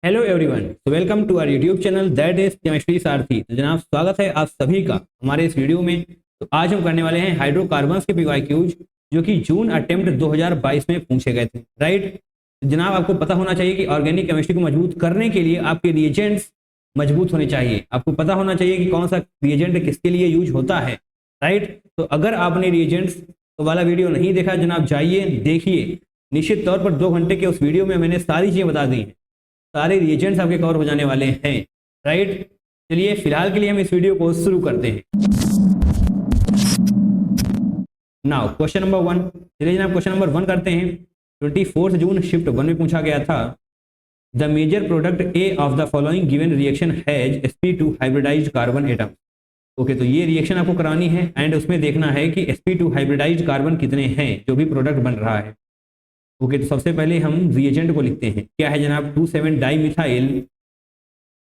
Hello everyone, तो welcome to our YouTube channel that is chemistry Sarthi. तो जनाब स्वागत है आप सभी का हमारे इस वीडियो में। तो आज हम करने वाले हैं हाइड्रोकार्बन्स के पीवाईक्यूज जो कि जून अटेम्प्ट 2022 में पूछे गए थे, राइट। तो जनाब आपको पता होना चाहिए कि ऑर्गेनिक केमिस्ट्री को मजबूत करने के लिए आपके रिएजेंट्स मजबूत होने चाहिए। आपको पता होना चाहिए कि कौन सा रिएजेंट किसके लिए यूज होता है, राइट। तो अगर आपने रिएजेंट्स वाला वीडियो नहीं देखा जनाब, जाइए देखिए। निश्चित तौर पर 2 घंटे के उस वीडियो में मैंने सारी चीजें बता दी हैं, सारे रिएजेंट्स आपके कवर हो जाने वाले हैं, राइट। चलिए फिलहाल के लिए हम इस वीडियो को शुरू करते हैं। Now question number 1। चलिए जनाब क्वेश्चन नंबर 1 करते हैं। 24 जून शिफ्ट 1 में पूछा गया था, the major product A of the following given reaction has sp2 hybridized carbon atom. Okay, तो ये रिएक्शन आपको करानी है एंड उसमें देखना है कि sp2 हाइब्रिडाइज्ड कार्बन कितने हैं जो भी प्रोडक्ट बन रहा है। ओके, तो सबसे पहले हम रिएजेंट को लिखते हैं। क्या है जनाब? 27 डाई मिथाइल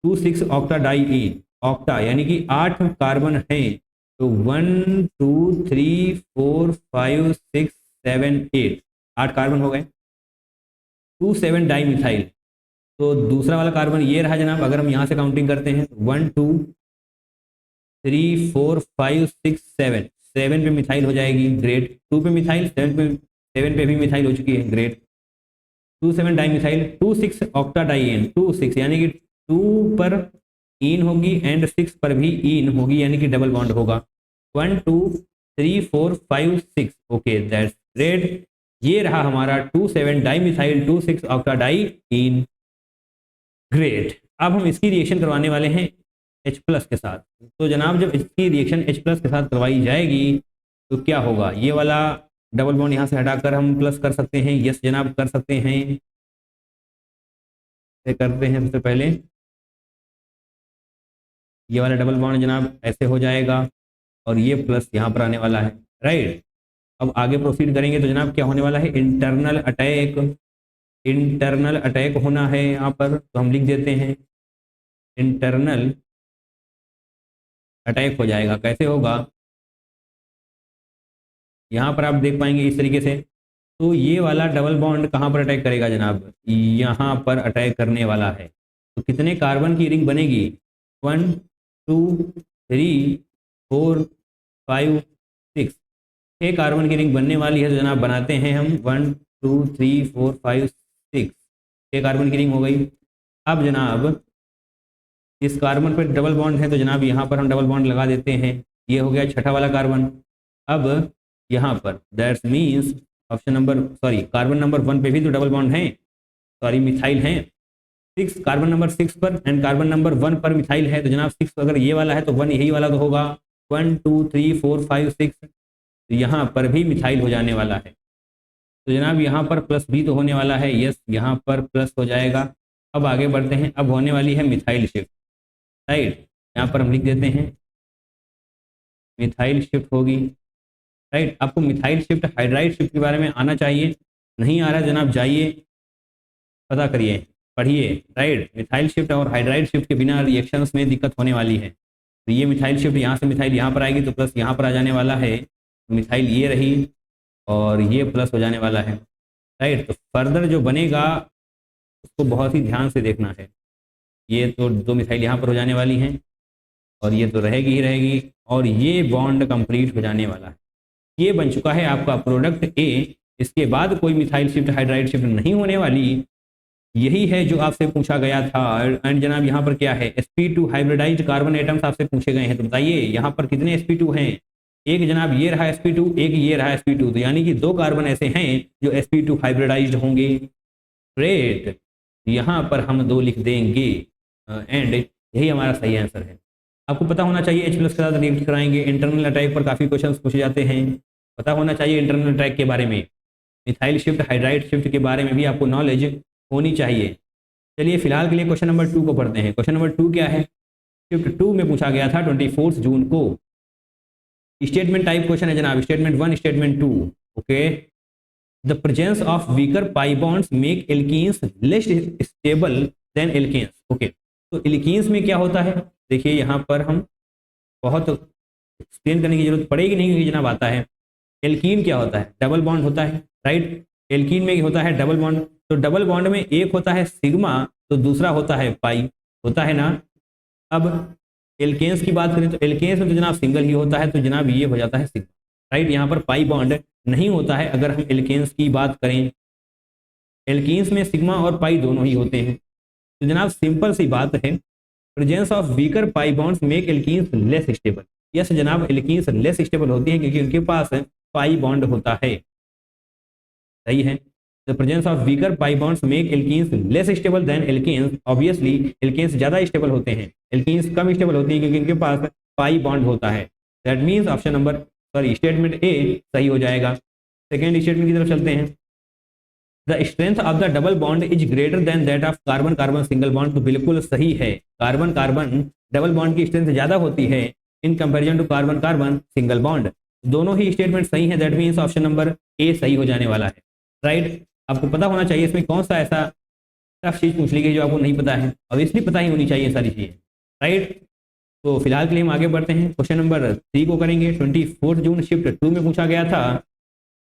26 ऑक्टा डाई इन। ऑक्टा यानी कि 8 कार्बन हैं, तो 1 2 3 4 5 6 7 8 8 कार्बन हो गए। 27 डाई मिथाइल, तो दूसरा वाला कार्बन ये रहा जनाब। अगर हम यहाँ से काउंटिंग करते हैं 1 2 3 4 5 6 7 7 पे मिथाइल हो जाएगी, ग्रेट। 2 पे मिथाइल, 7 पे भी मिथाइल हो चुकी है, great. 27 di methyl 26 octa di ene. 26 यानी कि 2 पर इन होगी एंड 6 पर भी इन होगी, यानी कि डबल बॉन्ड होगा। 1 2 3 4 5 6। Okay, that's great. ये रहा हमारा 27 डाई मिथाइल 26 ऑक्टा डाई इन, ग्रेट। अब हम इसकी रिएक्शन करवाने वाले हैं H+ के साथ। तो जनाब जब इसकी रिएक्शन H+ के साथ करवाई जाएगी तो क्या होगा? ये वाला डबल बॉन्ड यहाँ से हटाकर हम प्लस कर सकते हैं। यस जनाब, कर सकते हैं। करते हैं सबसे पहले ये वाला डबल बॉन्ड जनाब ऐसे हो जाएगा और ये प्लस यहाँ पर आने वाला है, राइट। अब आगे प्रोसीड करेंगे तो जनाब क्या होने वाला है? Internal attack. इंटरनल अटैक होना है यहाँ पर, तो हम लिख देते हैं इंटरनल अटैक हो जाएगा। कैसे होगा? यहाँ पर आप देख पाएंगे इस तरीके से। तो ये वाला डबल बॉन्ड कहाँ पर अटैक करेगा जनाब? यहाँ पर अटैक करने वाला है। तो कितने कार्बन की रिंग बनेगी? 1 2 3 4 5 6 6 कार्बन की रिंग बनने वाली है। तो जनाब बनाते हैं हम 1 2 3 4 5 6 6 कार्बन की रिंग हो गई। अब जनाब इस कार्बन पर डबल बॉन्ड है, तो जनाब यहाँ पर हम डबल बॉन्ड लगा देते हैं। ये हो गया छठा वाला कार्बन। अब यहाँ पर that's means option number carbon number 1 पे भी तो डबल बॉन्ड है, मिथाइल है। 6 कार्बन नंबर 6 पर एंड कार्बन नंबर 1 पर मिथाइल है। तो जनाब 6 अगर ये वाला है तो 1 यही वाला तो होगा। 1 2 3 4 5 6, तो यहाँ पर भी मिथाइल हो जाने वाला है। तो जनाब यहाँ पर प्लस भी तो होने वाला है। यस, यहाँ पर प्लस हो जाएगा। अब आगे बढ़ते हैं। अब होने वाली है मिथाइल शिफ्ट, राइट। यहाँ पर हम लिख देते हैं मिथाइल शिफ्ट होगी, राइट। आपको मिथाइल शिफ्ट हाइड्राइड शिफ्ट के बारे में आना चाहिए। नहीं आ रहा जनाब, जाइए पता करिए, पढ़िए, राइट। मिथाइल शिफ्ट और हाइड्राइड शिफ्ट के बिना रिएक्शंस में दिक्कत होने वाली है। तो ये मिथाइल शिफ्ट यहाँ से मिथाइल यहाँ पर आएगी तो प्लस यहाँ पर आ जाने वाला है। मिथाइल ये रही और ये प्लस हो जाने वाला है, राइट। तो फर्दर जो बनेगा उसको बहुत ही ध्यान से देखना है। ये तो 2 मिथाइल यहाँ पर हो जाने वाली हैं और ये तो रहेगी ही रहेगी, और ये बॉन्ड कंप्लीट हो जाने वाला है। ये बन चुका है आपका प्रोडक्ट ए। इसके बाद कोई मिथाइल शिफ्ट हाइड्राइड शिफ्ट नहीं होने वाली। यही है जो आपसे पूछा गया था। एंड जनाब यहाँ पर क्या है? sp2 हाइब्रिडाइज्ड कार्बन एटम्स आपसे पूछे गए हैं। तो बताइए यहाँ पर कितने sp2 हैं? एक जनाब ये रहा sp2, एक ये रहा sp2, तो यानी कि 2 कार्बन ऐसे हैं जो sp2 हाइब्रिडाइज्ड होंगे, ग्रेट। यहाँ पर हम 2 लिख देंगे एंड यही हमारा सही आंसर है। आपको पता होना चाहिए H+ के साथ रिएक्ट कराएंगे। इंटरनल अटैक पर काफ़ी क्वेश्चन पूछे जाते हैं, पता होना चाहिए इंटरनल अटैक के बारे में। मिथाइल शिफ्ट हाइड्राइड शिफ्ट के बारे में भी आपको नॉलेज होनी चाहिए। चलिए फिलहाल के लिए क्वेश्चन नंबर 2 को पढ़ते हैं। क्वेश्चन नंबर 2 क्या है? शिफ्ट 2 में पूछा गया था 24 जून को। स्टेटमेंट टाइप क्वेश्चन है जनाब, statement 1 statement 2। Okay, the presence of weaker pi bonds make alkenes less stable than alkanes. Okay, तो एल्कीन्स में क्या होता है? देखिए यहाँ पर हम बहुत एक्सप्लेन करने की जरूरत पड़ेगी नहीं, क्योंकि जनाब आता है। एल्कीन क्या होता है? डबल बॉन्ड होता है, राइट। एल्कीन में होता है डबल बॉन्ड। तो डबल बॉन्ड में एक होता है सिग्मा तो दूसरा होता है पाई, होता है ना। अब एल्केन्स की बात करें तो एल्केन्स में तो जनाब सिंगल ही होता है, तो जनाब ये हो जाता है सिग्मा, राइट। यहाँ पर पाई बॉन्ड नहीं होता है अगर हम एल्केन्स की बात करें। एल्कीन्स में सिग्मा और पाई दोनों ही होते हैं। तो जनाब सिंपल सी बात है, presence of weaker pi bonds make alkenes less stable. Yes जनाब, एल्कीन्स लेस स्टेबल होती हैं क्योंकि उनके पास पाई बॉन्ड होता है, सही है। The presence of weaker pi bonds make alkenes less stable than alkanes. Obviously alkanes ज्यादा स्टेबल होते हैं, एल्कीन्स कम स्टेबल होती हैं क्योंकि उनके पास पाई बॉन्ड होता है। That means option number sorry statement A सही हो जाएगा। सेकेंड स्टेटमेंट की तरफ चलते हैं। The strength of the double bond is greater than that of carbon carbon single bond. तो बिल्कुल सही है, कार्बन कार्बन डबल बॉन्ड की स्ट्रेंथ ज्यादा होती है in comparison to carbon carbon single bond. दोनों ही स्टेटमेंट सही है, that means option number A सही हो जाने वाला है, राइट। आपको पता होना चाहिए इसमें कौन सा ऐसा टफ चीज पूछ ली गई जो आपको नहीं पता है, ऑब्वियसली पता ही होनी चाहिए सारी चीजें, राइट। तो फिलहाल के लिए हम आगे बढ़ते हैं, क्वेश्चन नंबर 3 को करेंगे। 24 जून शिफ्ट 2 में पूछा गया था,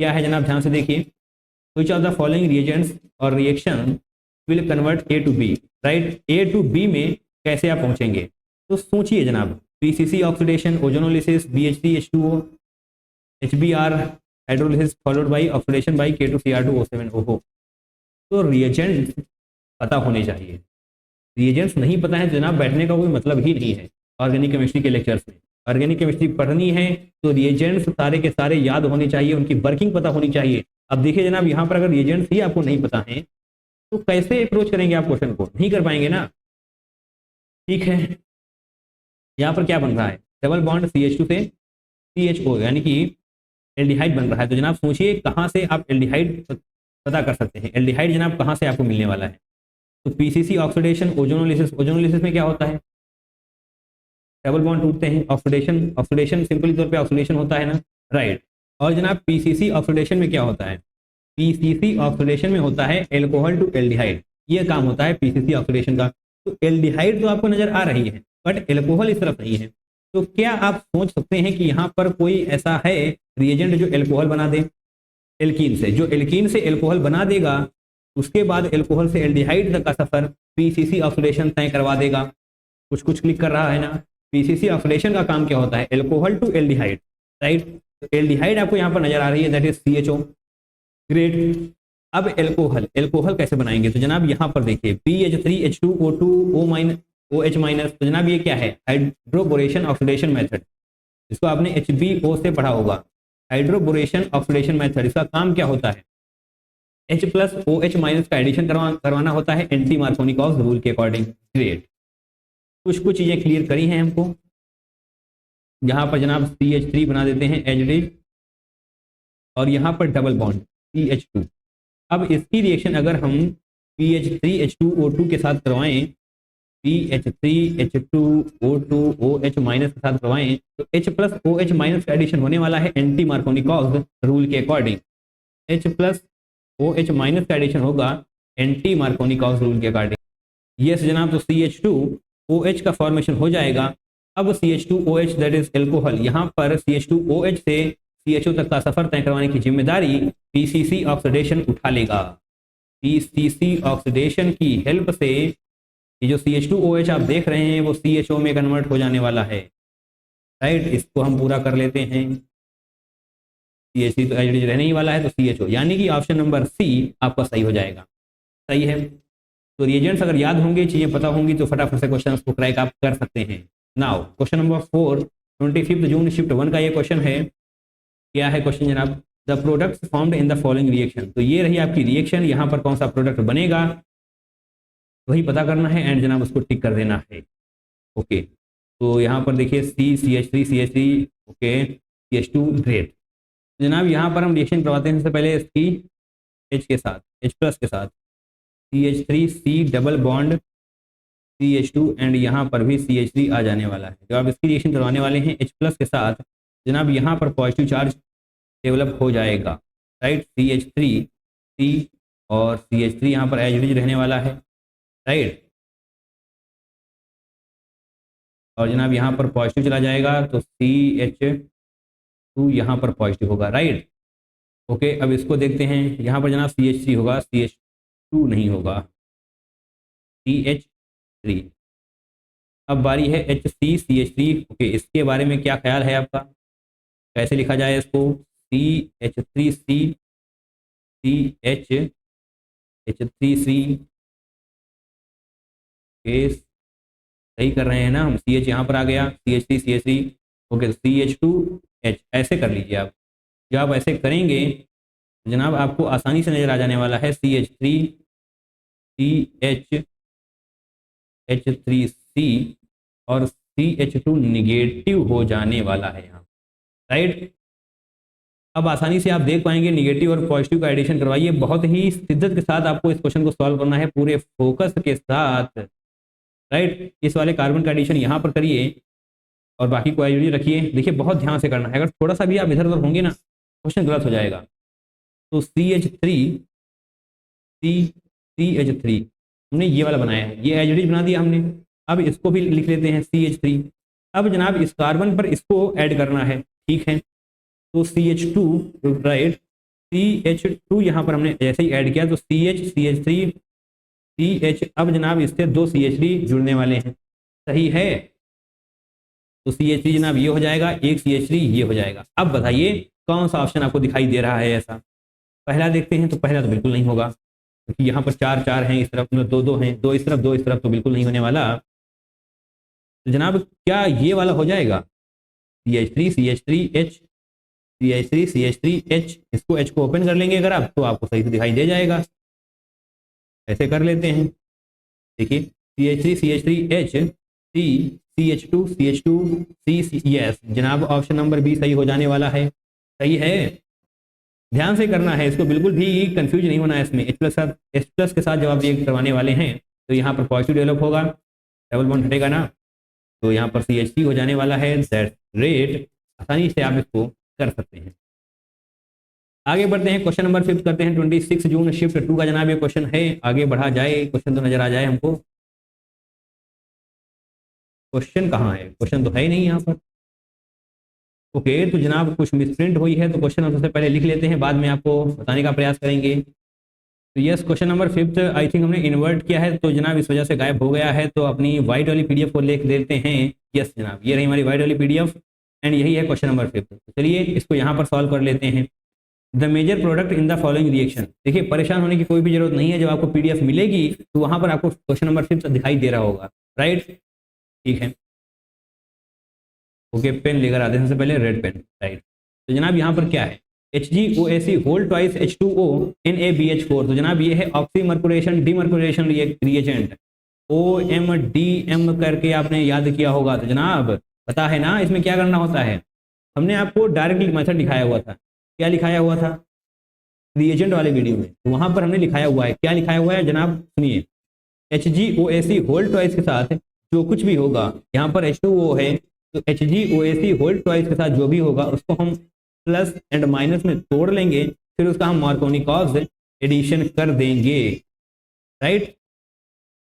क्या है जनाब, ध्यान से देखिए। Which of the following reagents और reaction will convert A to B, right. A to B में कैसे आप पहुंचेंगे, तो सोचिए जनाब। PCC oxidation, ozonolysis, BH3H2O, HBr hydrolysis followed by oxidation by K2Cr2O7OH। तो रिएजेंट पता होने चाहिए, रिएजेंट्स नहीं पता है तो जनाब बैठने का कोई मतलब ही नहीं है ऑर्गेनिक केमिस्ट्री के लेक्चर्स में। ऑर्गेनिक केमिस्ट्री पढ़नी है तो रिएजेंट्स सारे के सारे याद होने चाहिए, उनकी वर्किंग पता होनी चाहिए। अब देखिए जनाब, यहाँ पर अगर रिएजेंट्स ही आपको नहीं पता है तो कैसे अप्रोच करेंगे आप क्वेश्चन को, नहीं कर पाएंगे ना, ठीक है। यहाँ पर क्या बन रहा है, डबल बॉन्ड CH2 से CHO यानी कि एल्डिहाइड बन रहा है। तो जनाब सोचिए कहाँ से आप एल्डिहाइड पता कर सकते हैं, एल्डिहाइड जनाब कहाँ से आपको मिलने वाला है। तो PCC ऑक्सीडेशन, ओजोनोलिसिस, ओजोनोलिसिस में क्या होता है, डबल बॉन्ड टूटते हैं। ऑक्सीडेशन, ऑक्सीडेशन सिंपली तौर पे ऑक्सीडेशन होता है ना, राइट। और जनाब PCC ऑक्सीडेशन में क्या होता है, PCC ऑक्सीडेशन में होता है एल्कोहल टू एल्डिहाइड, ये काम होता है PCC ऑक्सीडेशन का। तो एल्डिहाइड तो आपको नजर आ रही है बट एल्कोहल इस तरफ नहीं है। तो क्या आप सोच सकते हैं कि यहाँ पर कोई ऐसा है रिएजेंट जो एल्कोहल बना दे एल्कीन से, जो एल्कीन से एल्कोहल बना देगा, उसके बाद एल्कोहल से एल्डिहाइड तक का सफर PCC ऑक्सीडेशन तय करवा देगा। कुछ कुछ क्लिक कर रहा है ना। PCC ऑक्सीडेशन का काम क्या होता है, एल्कोहल टू एल्डिहाइड, राइट। तो एल्डिहाइड आपको यहाँ पर नजर आ रही है, दैट इज CHO, ग्रेट। अब एल्कोहल, एल्कोहल कैसे बनाएंगे, तो जनाब यहाँ पर देखिए BH3H2O2 OH माइनस। तो जनाब ये क्या है, हाइड्रोबोरेशन ऑक्सीडेशन मेथड, इसको आपने HBO से पढ़ा होगा, हाइड्रोबोरेशन ऑक्सीडेशन मेथड। इसका काम क्या होता है, H+OH माइनस का एडिशन करवाना होता है एंटी मार्कोनिकॉस रूल के अकॉर्डिंग, ग्रेट। कुछ कुछ चीजें क्लियर करी हैं हमको। यहाँ पर जनाब CH3 बना देते हैं एज इट इज, और यहाँ पर डबल बॉन्ड CH2। अब इसकी रिएक्शन अगर हम PH3H2O2 के साथ करवाएं, PH3H2O2OH माइनस के साथ करवाएं, तो H+OH माइनस का एडिशन होने वाला है एंटी मार्कोनिकॉस रूल के अकॉर्डिंग। H+OH माइनस का एडिशन होगा एंटी मार्कोनिकॉस रूल के अकॉर्डिंग। यस जनाब, तो CH2OH का फॉर्मेशन हो जाएगा। अब CH2OH दैट इज एल्कोहल, यहाँ पर CH2OH से CHO तक का सफर तय करवाने की जिम्मेदारी PCC ऑक्सीडेशन उठा लेगा। PCC ऑक्सीडेशन की हेल्प से ये जो CH2OH आप देख रहे हैं वो CHO में कन्वर्ट हो जाने वाला है, राइट। इसको हम पूरा कर लेते हैं, CH3 तो एज रहने ही वाला है, तो CHO यानी कि ऑप्शन नंबर C आपका सही हो जाएगा, सही है। तो रिएजेंट्स अगर याद होंगे, चीजें पता होंगी तो फटाफट से क्वेश्चन को क्रैक आप कर सकते हैं। नाउ क्वेश्चन नंबर 4, 25 जून शिफ्ट 1 का ये क्वेश्चन है। क्या है क्वेश्चन जनाब, the products formed in the following reaction. तो ये रही आपकी रिएक्शन, यहाँ पर कौन सा प्रोडक्ट बनेगा वही पता करना है एंड जनाब उसको टिक कर देना है, ओके। तो यहाँ पर देखिए CH3 ओके, CH2 ग्रेट। जनाब यहाँ पर हम रिएक्शन करवाते हैं, सबसे पहले इसकी H के साथ, H+ के साथ CH3C double bond CH2 and यहाँ पर भी CH3 आ जाने वाला है। जब आप इसकी रिएक्शन करवाने वाले हैं H+ के साथ, जनाब यहाँ पर पॉजिटिव चार्ज डेवलप हो जाएगा, राइट। CH3C और CH3 यहाँ पर एज इट इज रहने वाला है, राइट। और जनाब यहाँ पर पॉजिटिव चला जाएगा तो CH2 यहाँ पर पॉजिटिव होगा, राइट, ओके। अब इसको देखते हैं, यहाँ पर जनाब CH3 होगा, CH2 नहीं होगा, CH3। अब बारी है HCCH3। ओके, इसके बारे में क्या ख्याल है आपका, कैसे लिखा जाए इसको? CH3C CH3C। ओके, सही कर रहे हैं ना हम? CH यहाँ पर आ गया, CH3 ओके, तो CH2H ऐसे कर लीजिए आप। जब आप ऐसे करेंगे तो जनाब आपको आसानी से नजर आ जाने वाला है CH3 और CH2 निगेटिव हो जाने वाला है यहाँ, राइट। अब आसानी से आप देख पाएंगे निगेटिव और पॉजिटिव का एडिशन करवाइए। बहुत ही शिद्दत के साथ आपको इस क्वेश्चन को सॉल्व करना है, पूरे फोकस के साथ, राइट। इस वाले कार्बन का एडिशन यहाँ पर करिए और बाकी को एज रखिए। देखिए बहुत ध्यान से करना है, अगर थोड़ा सा भी आप इधर उधर होंगे ना क्वेश्चन गलत हो जाएगा। तो CH3 हमने ये वाला बनाया है, ये एज बना दिया हमने। अब इसको भी लिख लेते हैं CH3। अब जनाब इस कार्बन पर इसको ऐड करना है, ठीक है। तो CH2, राइट, CH2 यहाँ पर हमने जैसे ही ऐड किया तो CH3 CH। अब जनाब इससे 2 CH3 जुड़ने वाले हैं, सही है। तो CH3 जनाब ये हो जाएगा, एक CH3 ये हो जाएगा। अब बताइए कौन सा ऑप्शन आपको दिखाई दे रहा है ऐसा? पहला देखते हैं, तो पहला तो बिल्कुल नहीं होगा क्योंकि यहाँ पर 4 4 हैं, इस तरफ 2 2 हैं, 2 इस तरफ 2 इस तरफ, तो बिल्कुल नहीं होने वाला। तो जनाब क्या ये वाला हो जाएगा? CH3CH3H, CH3CH3H, इसको H को ओपन कर लेंगे अगर आप तो आपको सही से दिखाई दे जाएगा। ऐसे कर लेते हैं, देखिए CH3CH3H CH2CH2C, यस जनाब ऑप्शन नंबर बी सही हो जाने वाला है, सही है। ध्यान से करना है इसको, बिल्कुल भी कंफ्यूज नहीं होना है इसमें। H+ के साथ जब आप ये करवाने वाले हैं तो यहाँ पर पॉजिटिव डेवलप होगा, डबल बॉन्ड हटेगा ना, तो यहाँ पर CH3 हो जाने वाला है। दैट रेट आसानी से आप इसको कर सकते हैं। आगे बढ़ते हैं, क्वेश्चन नंबर 5 करते हैं। 26 जून शिफ्ट 2 का जनाब ये क्वेश्चन है। आगे बढ़ा जाए, क्वेश्चन तो नजर आ जाए हमको। क्वेश्चन कहाँ है? क्वेश्चन तो है ही नहीं यहाँ पर। ओके, तो जनाब कुछ मिसप्रिंट हुई है, तो क्वेश्चन हम सबसे पहले लिख लेते हैं, बाद में आपको बताने का प्रयास करेंगे। तो yes, question number 5 I think हमने इन्वर्ट किया है, तो जनाब इस वजह से गायब हो गया है। तो अपनी व्हाइट वाली PDF को लिख लेते हैं। यस जनाब, ये रही हमारी व्हाइट वाली PDF एंड यही है क्वेश्चन नंबर 5। चलिए इसको यहाँ पर सॉल्व कर लेते हैं। The major product in the following reaction. देखिए परेशान होने की कोई भी जरूरत नहीं है, जब आपको PDF मिलेगी तो वहां पर आपको क्वेश्चन नंबर 5 दिखाई दे रहा होगा, राइट। ठीक है, ओके, पेन लेकर आते हैं सबसे पहले, रेड पेन, राइट। तो जनाब यहाँ पर क्या है? HgOAc whole twice H2O NaBH4। तो जनाब ये है ऑक्सीमर्कुरेशन डीमर्कुरेशन रिएजेंट, OMDM करके आपने याद किया होगा। तो जनाब पता है ना इसमें क्या करना होता है? हमने आपको डायरेक्ट मेथड दिखाया हुआ था। क्या लिखाया हुआ था रिएजेंट वाले वीडियो में? तो वहां पर हमने लिखाया हुआ है, क्या लिखाया हुआ है जनाब? सुनिए, HgOAc होल ट्वाइस के साथ जो कुछ भी होगा, यहाँ पर H2O है तो HgOAc होल ट्वाइस के साथ जो भी होगा उसको हम प्लस एंड माइनस में तोड़ लेंगे, फिर उसका हम मार्कोनिकॉज एडिशन कर देंगे, राइट।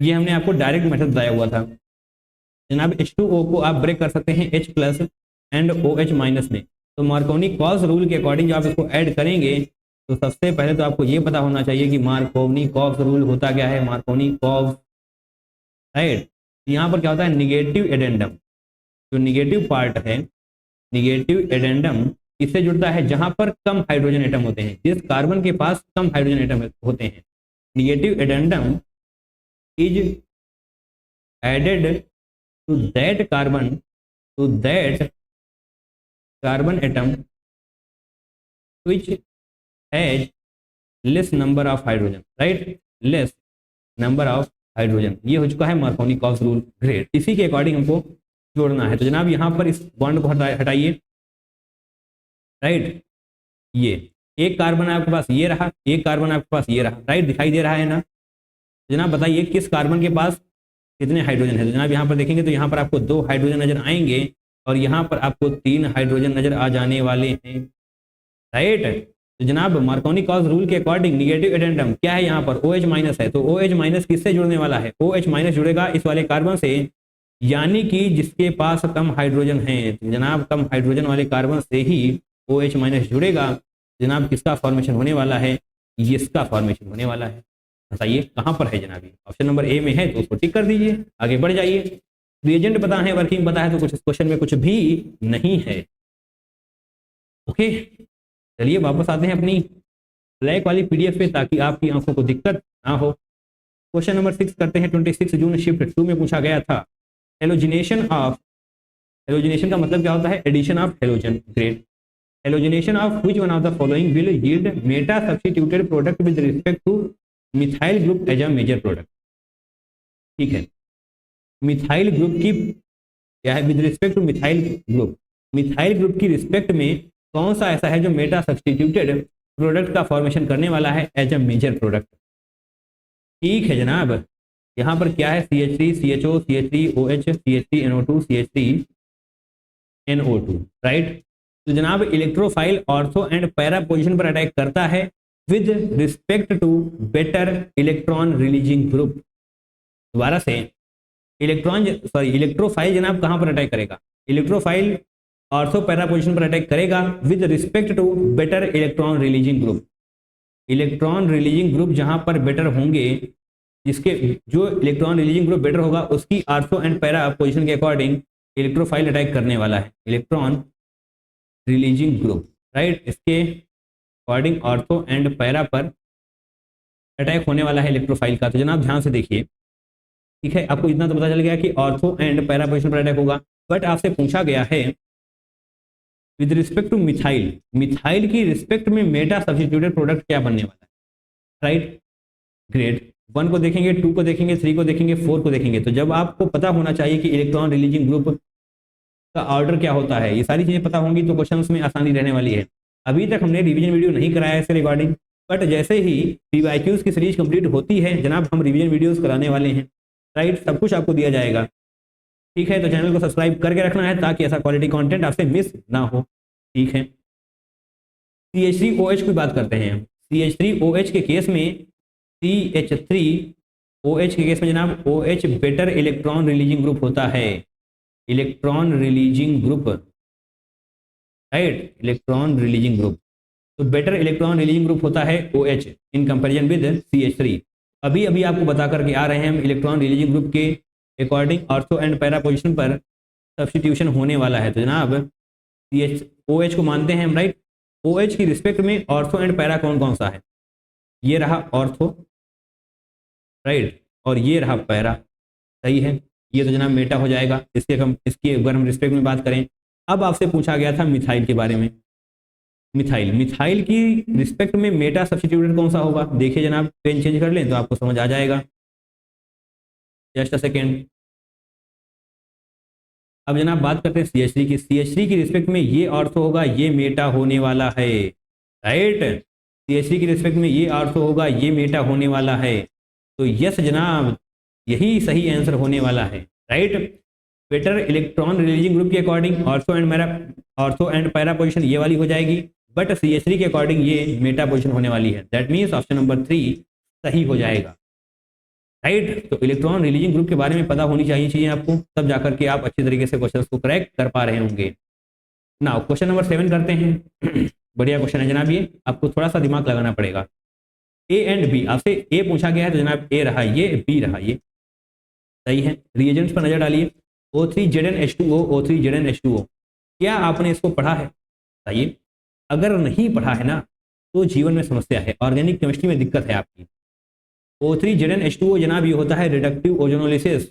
ये हमने आपको डायरेक्ट मेथड बताया हुआ था। जनाब H2O को आप ब्रेक कर सकते हैं H+ एंड OH- में। तो मार्कोनी-कॉज रूल के अकॉर्डिंग जब आप इसको ऐड करेंगे तो सबसे पहले तो आपको ये पता होना चाहिए कि मार्कोनी-कॉज रूल होता क्या है। मार्कोनी-कॉज, राइट, यहाँ पर क्या होता है? निगेटिव एडेंडम, जो निगेटिव पार्ट है, निगेटिव एडेंडम इससे जुड़ता है जहां पर कम हाइड्रोजन एटम होते हैं, जिस कार्बन के पास कम हाइड्रोजन एटम होते हैं। Negative addendum is added to that carbon atom which has less number of hydrogen, right, less number of hydrogen। ये हो चुका है मार्कोनी-कॉज रूल, ग्रेट। इसी के अकॉर्डिंग हमको जोड़ना है। तो जनाब यहाँ पर इस बॉन्ड को हटाइए, राइट। ये एक कार्बन आपके पास ये रहा, एक कार्बन आपके पास ये रहा, राइट, दिखाई दे रहा है ना? जनाब बताइए किस कार्बन के पास कितने हाइड्रोजन है? तो जनाब यहाँ पर देखेंगे तो यहाँ पर आपको 2 हाइड्रोजन नजर आएंगे और यहाँ पर आपको 3 हाइड्रोजन नजर आ जाने वाले हैं, राइट। तो जनाब मार्कोनी-कॉज रूल के अकॉर्डिंग निगेटिव एडेंडम क्या है? यहाँ पर OH- है, तो OH- किससे जुड़ने वाला है? OH- जुड़ेगा इस वाले कार्बन से, यानी कि जिसके पास कम हाइड्रोजन है। तो जनाब कम हाइड्रोजन वाले कार्बन से ही OH- जुड़ेगा। जनाब किसका फॉर्मेशन होने वाला है? इसका फॉर्मेशन होने वाला है, बताइए कहाँ पर है जनाब? ये ऑप्शन नंबर ए में है तो उसको टिक कर दीजिए, आगे बढ़ जाइए। रिएजेंट पता है, वर्किंग पता है, तो कुछ इस क्वेश्चन में कुछ भी नहीं है। ओके, चलिए वापस आते हैं अपनी ब्लैक वाली पीडीएफ पे ताकि आपकी आंखों को दिक्कत ना हो। क्वेश्चन नंबर 6 करते हैं। 26 जून शिफ्ट 2 में पूछा गया था, हेलोजिनेशन ऑफ, हेलोजिनेशन का मतलब क्या होता है? Addition of halogen. Great. Halogenation of which one of the following will yield meta substituted product with respect to methyl group as a major product. ठीक है, मिथाइल ग्रुप की क्या है? With respect to methyl group, methyl group की respect में कौन सा ऐसा है जो मेटा सब्स्टिट्यूटेड प्रोडक्ट का फॉर्मेशन करने वाला है एज अ मेजर प्रोडक्ट? ठीक है जनाब, यहाँ पर क्या है? CH3 CHO CH3 OH CH3 NO2 CH3 NO2, right. तो जनाब electrophile ortho and para position पर अटैक करता है with respect to better electron releasing group. दोबारा से, इलेक्ट्रोफाइल जनाब कहाँ पर अटैक करेगा? इलेक्ट्रोफाइल ऑर्थो पैरा पोजिशन पर अटैक करेगा with respect to better electron releasing group. Electron releasing group जहां पर बेटर होंगे, जिसके जो इलेक्ट्रॉन रिलीजिंग ग्रुप बेटर होगा उसकी आर्थो एंड पैरा पोजीशन के अकॉर्डिंग इलेक्ट्रोफाइल अटैक करने वाला है। इलेक्ट्रॉन रिलीजिंग ग्रुप, राइट, इसके अकॉर्डिंग आर्थो एंड पैरा पर अटैक होने वाला है इलेक्ट्रोफाइल का। तो जनाब ध्यान से देखिए, ठीक है, आपको इतना तो पता चल गया कि आर्थो एंड पैरा पोजीशन पर अटैक होगा, बट आपसे पूछा गया है with respect to methyl, methyl की रिस्पेक्ट में मेटा सब्स्टिट्यूटेड प्रोडक्ट क्या बनने वाला है? Right, great. 1 को देखेंगे, 2 को देखेंगे, 3 को देखेंगे, 4 को देखेंगे। तो जब आपको पता होना चाहिए कि इलेक्ट्रॉन रिलीजिंग ग्रुप का ऑर्डर क्या होता है, ये सारी चीजें पता होंगी तो क्वेश्चंस में आसानी रहने वाली है। अभी तक हमने रिवीजन वीडियो नहीं कराया है इसके रिगार्डिंग, बट जैसे ही PYQs की सीरीज कंप्लीट होती है जनाब हम रिवीजन वीडियोस कराने वाले हैं, राइट, सब कुछ आपको दिया जाएगा। ठीक है, तो चैनल को सब्सक्राइब करके रखना है ताकि ऐसा क्वालिटी कंटेंट आपसे मिस ना हो। ठीक है, CH3OH की बात करते हैं। CH3OH के केस में, CH3OH के केस में जनाब OH better electron releasing group होता है। Electron releasing group, right, electron releasing group, तो बेटर इलेक्ट्रॉन रिलीजिंग ग्रुप होता है OH in comparison with CH3। अभी अभी आपको बता करके आ रहे हैं हम इलेक्ट्रॉन रिलीजिंग ग्रुप के according ortho and para position पर सब्स्टिट्यूशन होने वाला है। तो जनाब OH को मानते हैं हम, राइट। OH की रिस्पेक्ट में ऑर्थो एंड पैरा कौन कौन सा है? ये रहा ऑर्थो, राइट, और ये रहा पैरा, सही है। ये तो जनाब मेटा हो जाएगा। इसकी अगर हम रिस्पेक्ट में बात करें, अब आपसे पूछा गया था मिथाइल के बारे में। मिथाइल की रिस्पेक्ट में मेटा सब्स्टिट्यूटेड कौन सा होगा? देखिए जनाब, पेन चेंज कर लें तो आपको समझ आ जाएगा। Just a second. अब जनाब बात करते हैं CH3 की। CH3 की रिस्पेक्ट में ये ऑर्थो होगा, ये मेटा होने वाला है, राइट। CH3 की रिस्पेक्ट में ये ऑर्थो होगा, ये मेटा होने वाला है। तो यस जनाब, यही सही आंसर होने वाला है, right. Better electron releasing group के according ortho and para position ये वाली हो जाएगी, बट CH3 के अकॉर्डिंग ये मेटा पोजिशन होने वाली है। दैट मीन्स ऑप्शन नंबर 3 सही हो जाएगा, राइट। तो इलेक्ट्रॉन रिलीजिंग ग्रुप के बारे में पता होनी चाहिए चीजें आपको, तब जाकर के आप अच्छी तरीके से क्वेश्चन को क्रैक कर पा रहे होंगे। नाउ क्वेश्चन नंबर 7 करते हैं। बढ़िया क्वेश्चन है जनाब, ये आपको थोड़ा सा दिमाग लगाना पड़ेगा। A एंड B, आपसे A पूछा गया है तो जनाब A रहा ये, B रहा ये, सही है। रिएजेंट्स पर नजर डालिए। O3ZnH2O, O3ZnH2O, क्या आपने इसको पढ़ा है? बताइए। अगर नहीं पढ़ा है ना तो जीवन में समस्या है, ऑर्गेनिक केमिस्ट्री में दिक्कत है आपकी। O3ZnH2O जनाब ये होता है रिडक्टिव ओजोनोलिसिस।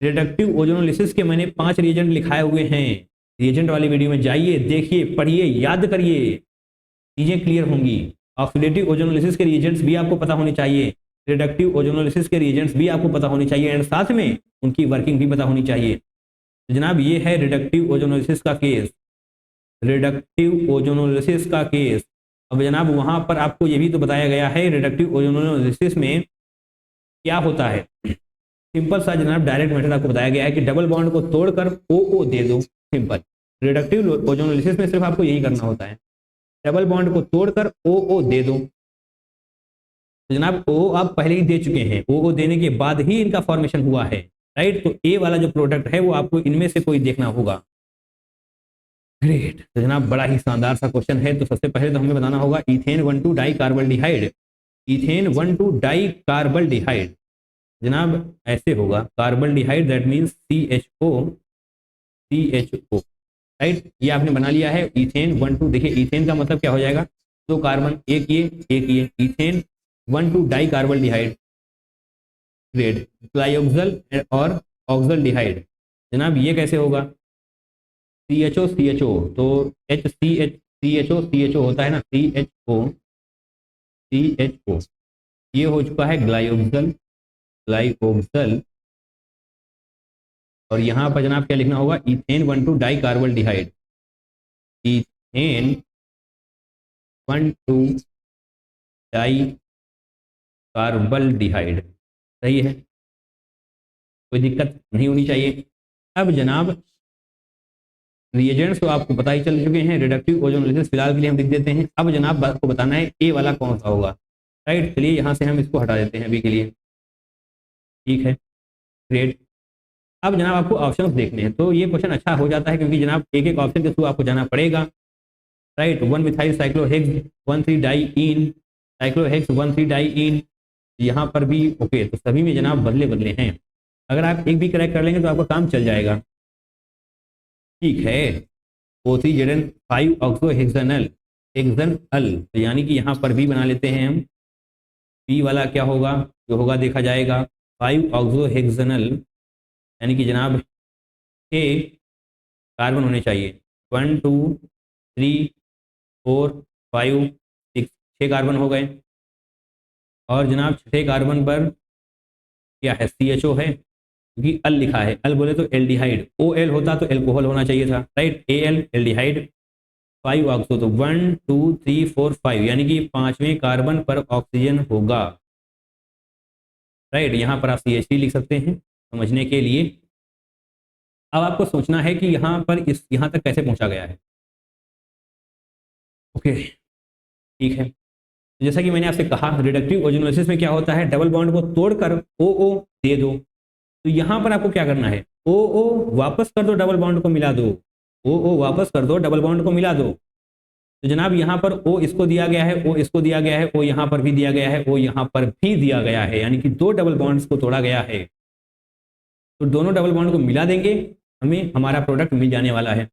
रिडक्टिव ओजोनोलिसिस के मैंने 5 रिएजेंट लिखाए हुए हैं। रिएजेंट वाली वीडियो में जाइए, देखिए, पढ़िए, याद करिए, चीजें क्लियर होंगी। ऑक्सीडेटिव ओजोनोलिसिस के रिएजेंट्स भी आपको पता होने चाहिए, रिडक्टिव ओजोनोलिसिस के रिएजेंट्स भी आपको पता होने चाहिए, एंड साथ में उनकी वर्किंग भी पता होनी चाहिए। तो जनाब ये है रिडक्टिव ओजोनोलिसिस का केस, रिडक्टिव ओजोनोलिसिस का केस। अब जनाब वहां पर आपको ये भी तो बताया गया है रिडक्टिव ओजोनोलिसिस में क्या होता है। सिंपल सा जनाब डायरेक्ट मेथड आपको बताया गया है कि डबल बॉन्ड को तोड़कर OO दे दो, सिंपल। रिडक्टिव ओजोनोलिसिस में सिर्फ आपको यही करना होता है, डबल बॉन्ड को तोड़कर OO दे दो। तो जनाब OO आप पहले ही दे चुके हैं, OO देने के बाद ही इनका फॉर्मेशन हुआ है, राइट। तो A वाला जो प्रोडक्ट है वो आपको इनमें से कोई देखना होगा। ग्रेट, तो जनाब बड़ा ही शानदार सा क्वेश्चन है। तो सबसे पहले तो हमें बताना होगा इथेन 1,2 डाइकार्बोल्डिहाइड इथेन 1,2 डाई कार्बल्डिहाइड, जनाब ऐसे होगा, कार्बल्डिहाइड दैट मीन्स CHO, राइट। ये आपने बना लिया है इथेन 1,2। देखिए इथेन का मतलब क्या हो जाएगा, दो कार्बन, एक ये इथेन 1,2 डाई कार्बल्डिहाइड ग्रेड ट्राइऑक्सल और ऑक्सल्डिहाइड। जनाब ये कैसे होगा, CHO, तो CHO होता है ना, CHO, ये हो चुका है ग्लाइओक्सल, और यहाँ पर जनाब क्या लिखना होगा, इथेन 1,2 डाई कार्बल्डिहाइड, इथेन 1,2 डाई कार्बल्डिहाइड, सही है, कोई दिक्कत नहीं होनी चाहिए। अब जनाब रिएजेंट्स तो आपको पता ही चल चुके हैं, रिडक्टिव ओजोनोलिसिस फिलहाल के लिए हम लिख देते हैं। अब जनाब आपको बताना है ए वाला कौन सा होगा, राइट। चलिए यहाँ से हम इसको हटा देते हैं अभी के लिए, ठीक है, ग्रेट। अब जनाब आपको ऑप्शंस देखने हैं, तो ये क्वेश्चन अच्छा हो जाता है क्योंकि जनाब एक एक ऑप्शन के थ्रू आपको जाना पड़ेगा, राइट। 1 मिथाइल साइक्लोहेक्स 1,3 डाईइन, साइक्लोहेक्स 1,3 डाईइन, यहाँ पर भी ओके, तो सभी में जनाब बदले बदले हैं। अगर आप एक भी करेक्ट कर लेंगे तो आपका काम चल जाएगा, ठीक है। O3Zn 5 ऑक्सोहेक्सानल हेक्सानल, तो यानी कि यहाँ पर भी बना लेते हैं हम, पी वाला क्या होगा, जो होगा देखा जाएगा, 5 ऑक्सोहेक्सानल, यानी कि जनाब 6 कार्बन होने चाहिए, 1 2 3 4 5 6, 6 कार्बन हो गए। और जनाब छठे कार्बन पर क्या है, CHO है, क्योंकि अल लिखा है, अल बोले तो एल्डिहाइड, OL होता तो एल्कोहल होना चाहिए था, राइट, AL एल्डिहाइड, 5 ऑक्सो, तो 1 2 3 4 5, यानी कि पांचवें कार्बन पर ऑक्सीजन होगा, राइट। यहाँ पर आप CH3 लिख सकते हैं समझने के लिए। अब आपको सोचना है कि यहाँ पर इस यहाँ तक कैसे पहुंचा गया है, ओके, ठीक है। जैसा कि मैंने आपसे कहा, रिडक्टिव ओजोनोलिसिस में क्या होता है, डबल बॉन्ड को तोड़कर OO दे दो, तो यहाँ पर आपको क्या करना है, OO वापस कर दो, डबल बॉन्ड को मिला दो, OO वापस कर दो, डबल बॉन्ड को मिला दो। तो जनाब यहाँ पर O इसको दिया गया है, O इसको दिया गया है, O यहाँ पर भी दिया गया है, O यहाँ पर भी दिया गया है, यानी कि दो डबल बॉन्ड्स को तोड़ा गया है। तो दोनों डबल बॉन्ड को मिला देंगे, हमें हमारा प्रोडक्ट मिल जाने वाला है,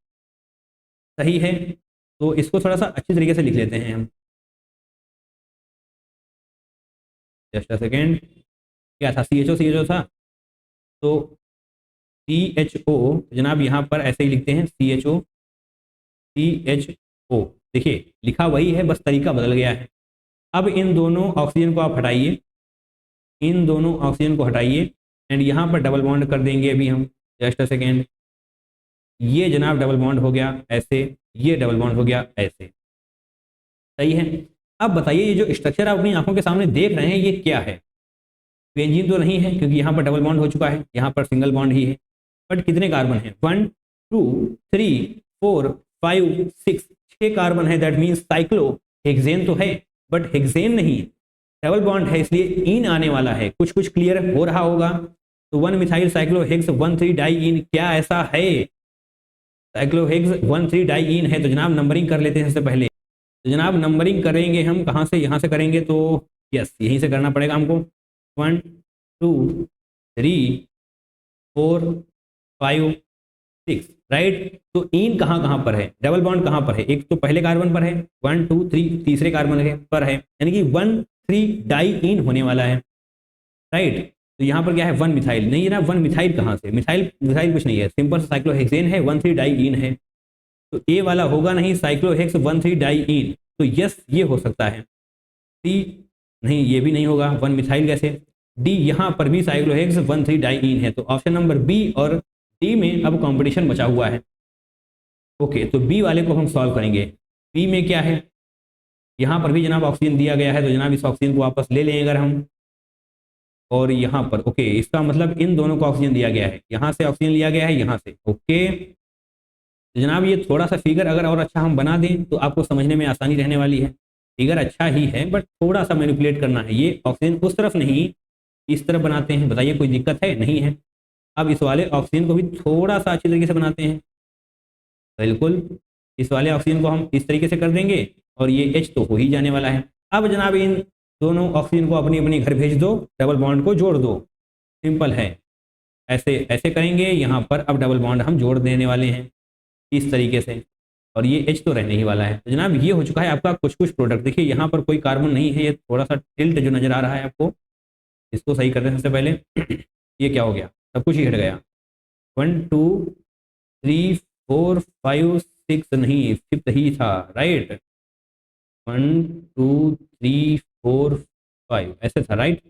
सही है। तो इसको थोड़ा सा अच्छी तरीके से लिख लेते हैं हम, जस्ट अ सेकेंड, क्या था, CHO था, तो CHO जनाब यहाँ पर ऐसे ही लिखते हैं, CHO, देखिए लिखा वही है, बस तरीका बदल गया है। अब इन दोनों ऑक्सीजन को आप हटाइए, इन दोनों ऑक्सीजन को हटाइए, एंड यहाँ पर डबल बॉन्ड कर देंगे अभी हम, जस्ट अ सेकेंड, ये जनाब डबल बॉन्ड हो गया ऐसे, ये डबल बॉन्ड हो गया ऐसे, सही है। अब बताइए ये जो स्ट्रक्चर आप अपनी आंखों के सामने देख रहे हैं ये क्या है, बेंजीन तो नहीं है क्योंकि यहाँ पर डबल बॉन्ड हो चुका है, यहाँ पर सिंगल बॉन्ड ही है, बट कितने कार्बन है, 1 2 3 4 5 6, 6 कार्बन है, दैट मीन्स साइक्लो हेक्सेन तो है, बट हेक्सेन नहीं, डबल बॉन्ड है, इसलिए इन आने वाला है, कुछ कुछ क्लियर हो रहा होगा। तो 1 मिथाइल साइक्लोहेक्स 1,3 डाईइन, क्या ऐसा है, साइक्लोहेक्स 1,3 डाईइन है, तो जनाब नंबरिंग कर लेते हैं सबसे पहले। तो जनाब नंबरिंग करेंगे हम कहाँ से, यहाँ से करेंगे, तो यस यहीं से करना पड़ेगा हमको, 1 2 3 4 5 6, राइट। तो इन कहाँ कहाँ पर है, डबल बॉन्ड कहाँ पर है, एक तो पहले कार्बन पर है, 1 2 3 तीसरे कार्बन पर है, यानी कि 1,3 डाईइन होने वाला है, राइट। तो यहाँ पर क्या है, 1 मिथाइल नहीं है ना, 1 मिथाइल कहाँ से, मिथाइल मिथाइल कुछ नहीं है, सिंपल साइक्लोहेक्सेन है, 1,3 डाईइन है, तो ए वाला होगा नहीं, साइक्लोहेक्स 1,3 डाईइन, तो यस ये हो सकता है। सी नहीं, ये भी नहीं होगा, 1 मिथाइल कैसे, डी यहाँ पर भी साइक्लोहेक्स 1,3 डाईइन है, तो ऑप्शन नंबर बी और डी में अब कंपटीशन बचा हुआ है, ओके। तो बी वाले को हम सॉल्व करेंगे, बी में क्या है, यहाँ पर भी जनाब ऑक्सीजन दिया गया है, तो जनाब इस ऑक्सीजन को वापस ले लें अगर हम, और यहाँ पर ओके, इसका मतलब इन दोनों को ऑक्सीजन दिया गया है, यहाँ से ऑक्सीजन लिया गया है, यहाँ से, ओके। तो जनाब ये थोड़ा सा फिगर अगर और अच्छा हम बना दें तो आपको समझने में आसानी रहने वाली है, फिगर अच्छा ही है बट थोड़ा सा मैनिपुलेट करना है, ये ऑक्सीजन उस तरफ नहीं इस तरफ बनाते हैं, बताइए कोई दिक्कत है, नहीं है। अब इस वाले ऑक्सीजन को भी थोड़ा सा अच्छी तरीके से बनाते हैं, बिल्कुल इस वाले ऑक्सीजन को हम इस तरीके से कर देंगे, और ये H तो हो ही जाने वाला है। अब जनाब इन दोनों ऑक्सीजन को अपनी अपनी घर भेज दो, डबल बॉन्ड को जोड़ दो, सिंपल है। ऐसे ऐसे करेंगे, यहाँ पर अब डबल बॉन्ड हम जोड़ देने वाले हैं इस तरीके से, और ये H तो रहने ही वाला है। तो जनाब ये हो चुका है आपका कुछ कुछ प्रोडक्ट। देखिए यहाँ पर कोई कार्बन नहीं है, ये थोड़ा सा टिल्ट जो नजर आ रहा है आपको, इसको सही करते हैं सबसे पहले। ये क्या हो गया, सब कुछ ही हट गया। 1 2 3 4 5 6 नहीं, फिफ्थ ही था, राइट। 1 2 3 4 5 ऐसे था, राइट।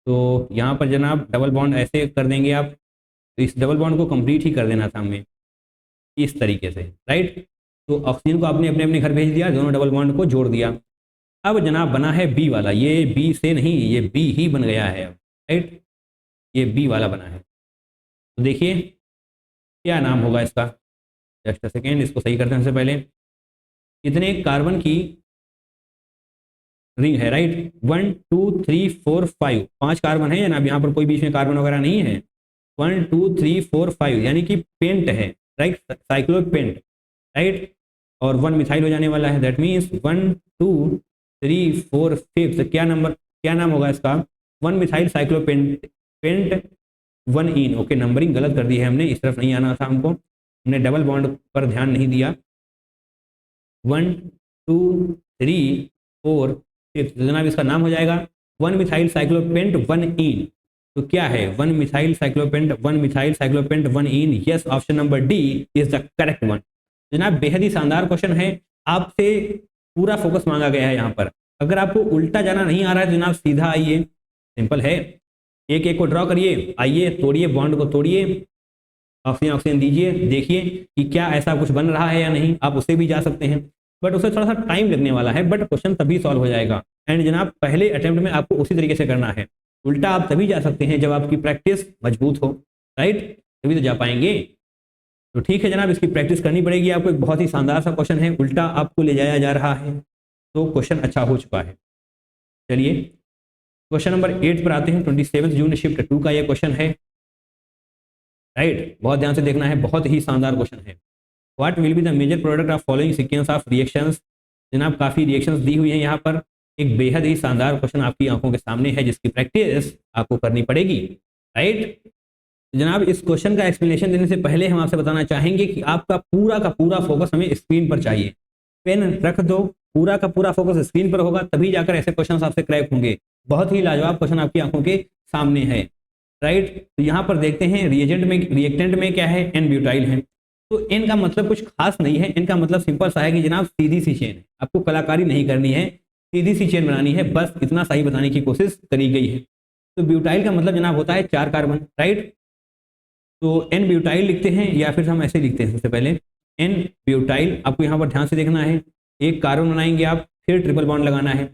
तो यहाँ पर जनाब डबल बॉन्ड ऐसे कर देंगे आप, तो इस डबल बॉन्ड को कंप्लीट ही कर देना था हमें इस तरीके से, राइट। तो ऑक्सीजन को आपने अपने अपने घर भेज दिया, दोनों डबल बॉन्ड को जोड़ दिया। अब जनाब बना है बी वाला, ये बी से नहीं, ये बी ही बन गया है अब, राइट। ये बी वाला बना है। तो देखिए क्या नाम होगा इसका, जस्ट अ सेकेंड, इसको सही करते हैं सबसे पहले। कितने कार्बन की रिंग है, राइट। 1 2 3 4 5, 5 कार्बन है जनाब, यहाँ पर कोई बीच में कार्बन वगैरह नहीं है। 1 2 3 4 5 यानी कि पेंट है, राइट, साइक्लोपेंट, राइट। और 1 मिथाइल हो जाने वाला है, दैट मीन्स 1 2 3 4 5, क्या नंबर, क्या नाम होगा इसका, 1 मिथाइल साइक्लोपेंट, पेंट 1 इन। ओके, नंबरिंग गलत कर दी है हमने, इस तरफ नहीं आना था हमको, हमने डबल बॉन्ड पर ध्यान नहीं दिया। 1 2 3 4 5, जनाब इसका नाम हो जाएगा 1 मिथाइल साइक्लोपेंट 1 इन। तो क्या है, 1 methyl cyclopent 1 methyl cyclopent 1 ene. Yes, option number D is the correct one. जनाब बेहद ही शानदार क्वेश्चन है, आपसे पूरा फोकस मांगा गया है यहाँ पर। अगर आपको उल्टा जाना नहीं आ रहा है तो जनाब सीधा आइए, सिंपल है, एक एक को ड्रॉ करिए, आइए तोड़िए, बॉन्ड को तोड़िए, ऑक्सीजन ऑक्सीजन दीजिए, देखिए कि क्या ऐसा कुछ बन रहा है या नहीं। आप उससे भी जा सकते हैं, बट उससे थोड़ा सा टाइम लगने वाला है, बट क्वेश्चन तभी सॉल्व हो जाएगा। एंड जनाब पहले अटेम्प्ट में आपको उसी तरीके से करना है। उल्टा आप तभी जा सकते हैं जब आपकी प्रैक्टिस मजबूत हो, राइट, तभी तो जा पाएंगे। तो ठीक है जनाब, इसकी प्रैक्टिस करनी पड़ेगी आपको। एक बहुत ही शानदार सा क्वेश्चन है, उल्टा आपको ले जाया जा रहा है, तो क्वेश्चन अच्छा हो चुका है। चलिए क्वेश्चन नंबर 8 पर आते हैं। 27 जून शिफ्ट 2 का ये क्वेश्चन है, राइट। बहुत ध्यान से देखना है, बहुत ही शानदार क्वेश्चन है। What will be the major product of following sequence of reactions. जनाब काफ़ी रिएक्शंस दी हुई हैं यहाँ पर। एक बेहद ही शानदार क्वेश्चन आपकी आंखों के सामने है, जिसकी प्रैक्टिस आपको करनी पड़ेगी, राइट। जनाब इस क्वेश्चन का एक्सप्लेनेशन देने से पहले हम आपसे बताना चाहेंगे कि आपका पूरा का पूरा फोकस हमें स्क्रीन पर चाहिए। पेन रख दो, पूरा का पूरा फोकस स्क्रीन पर होगा, तभी जाकर ऐसे क्वेश्चन आपसे क्रैक होंगे। बहुत ही लाजवाब क्वेश्चन आपकी आंखों के सामने है, राइट। तो यहाँ पर देखते हैं रिएजेंट में, रिएक्टेंट में क्या है, एन ब्यूटाइल है। तो एन का मतलब कुछ खास नहीं है, इनका मतलब सिंपल सा है कि जनाब सीधी सी चेन है, आपको कलाकारी नहीं करनी है, सीधी सी चेन बनानी है, बस इतना सही बताने की कोशिश करी गई है। तो ब्यूटाइल का मतलब जनाब होता है 4 कार्बन, राइट। तो एन ब्यूटाइल लिखते हैं, या फिर हम ऐसे लिखते हैं सबसे पहले एन ब्यूटाइल। आपको यहाँ पर ध्यान से देखना है, एक कार्बन बनाएंगे आप, फिर ट्रिपल बॉन्ड लगाना है,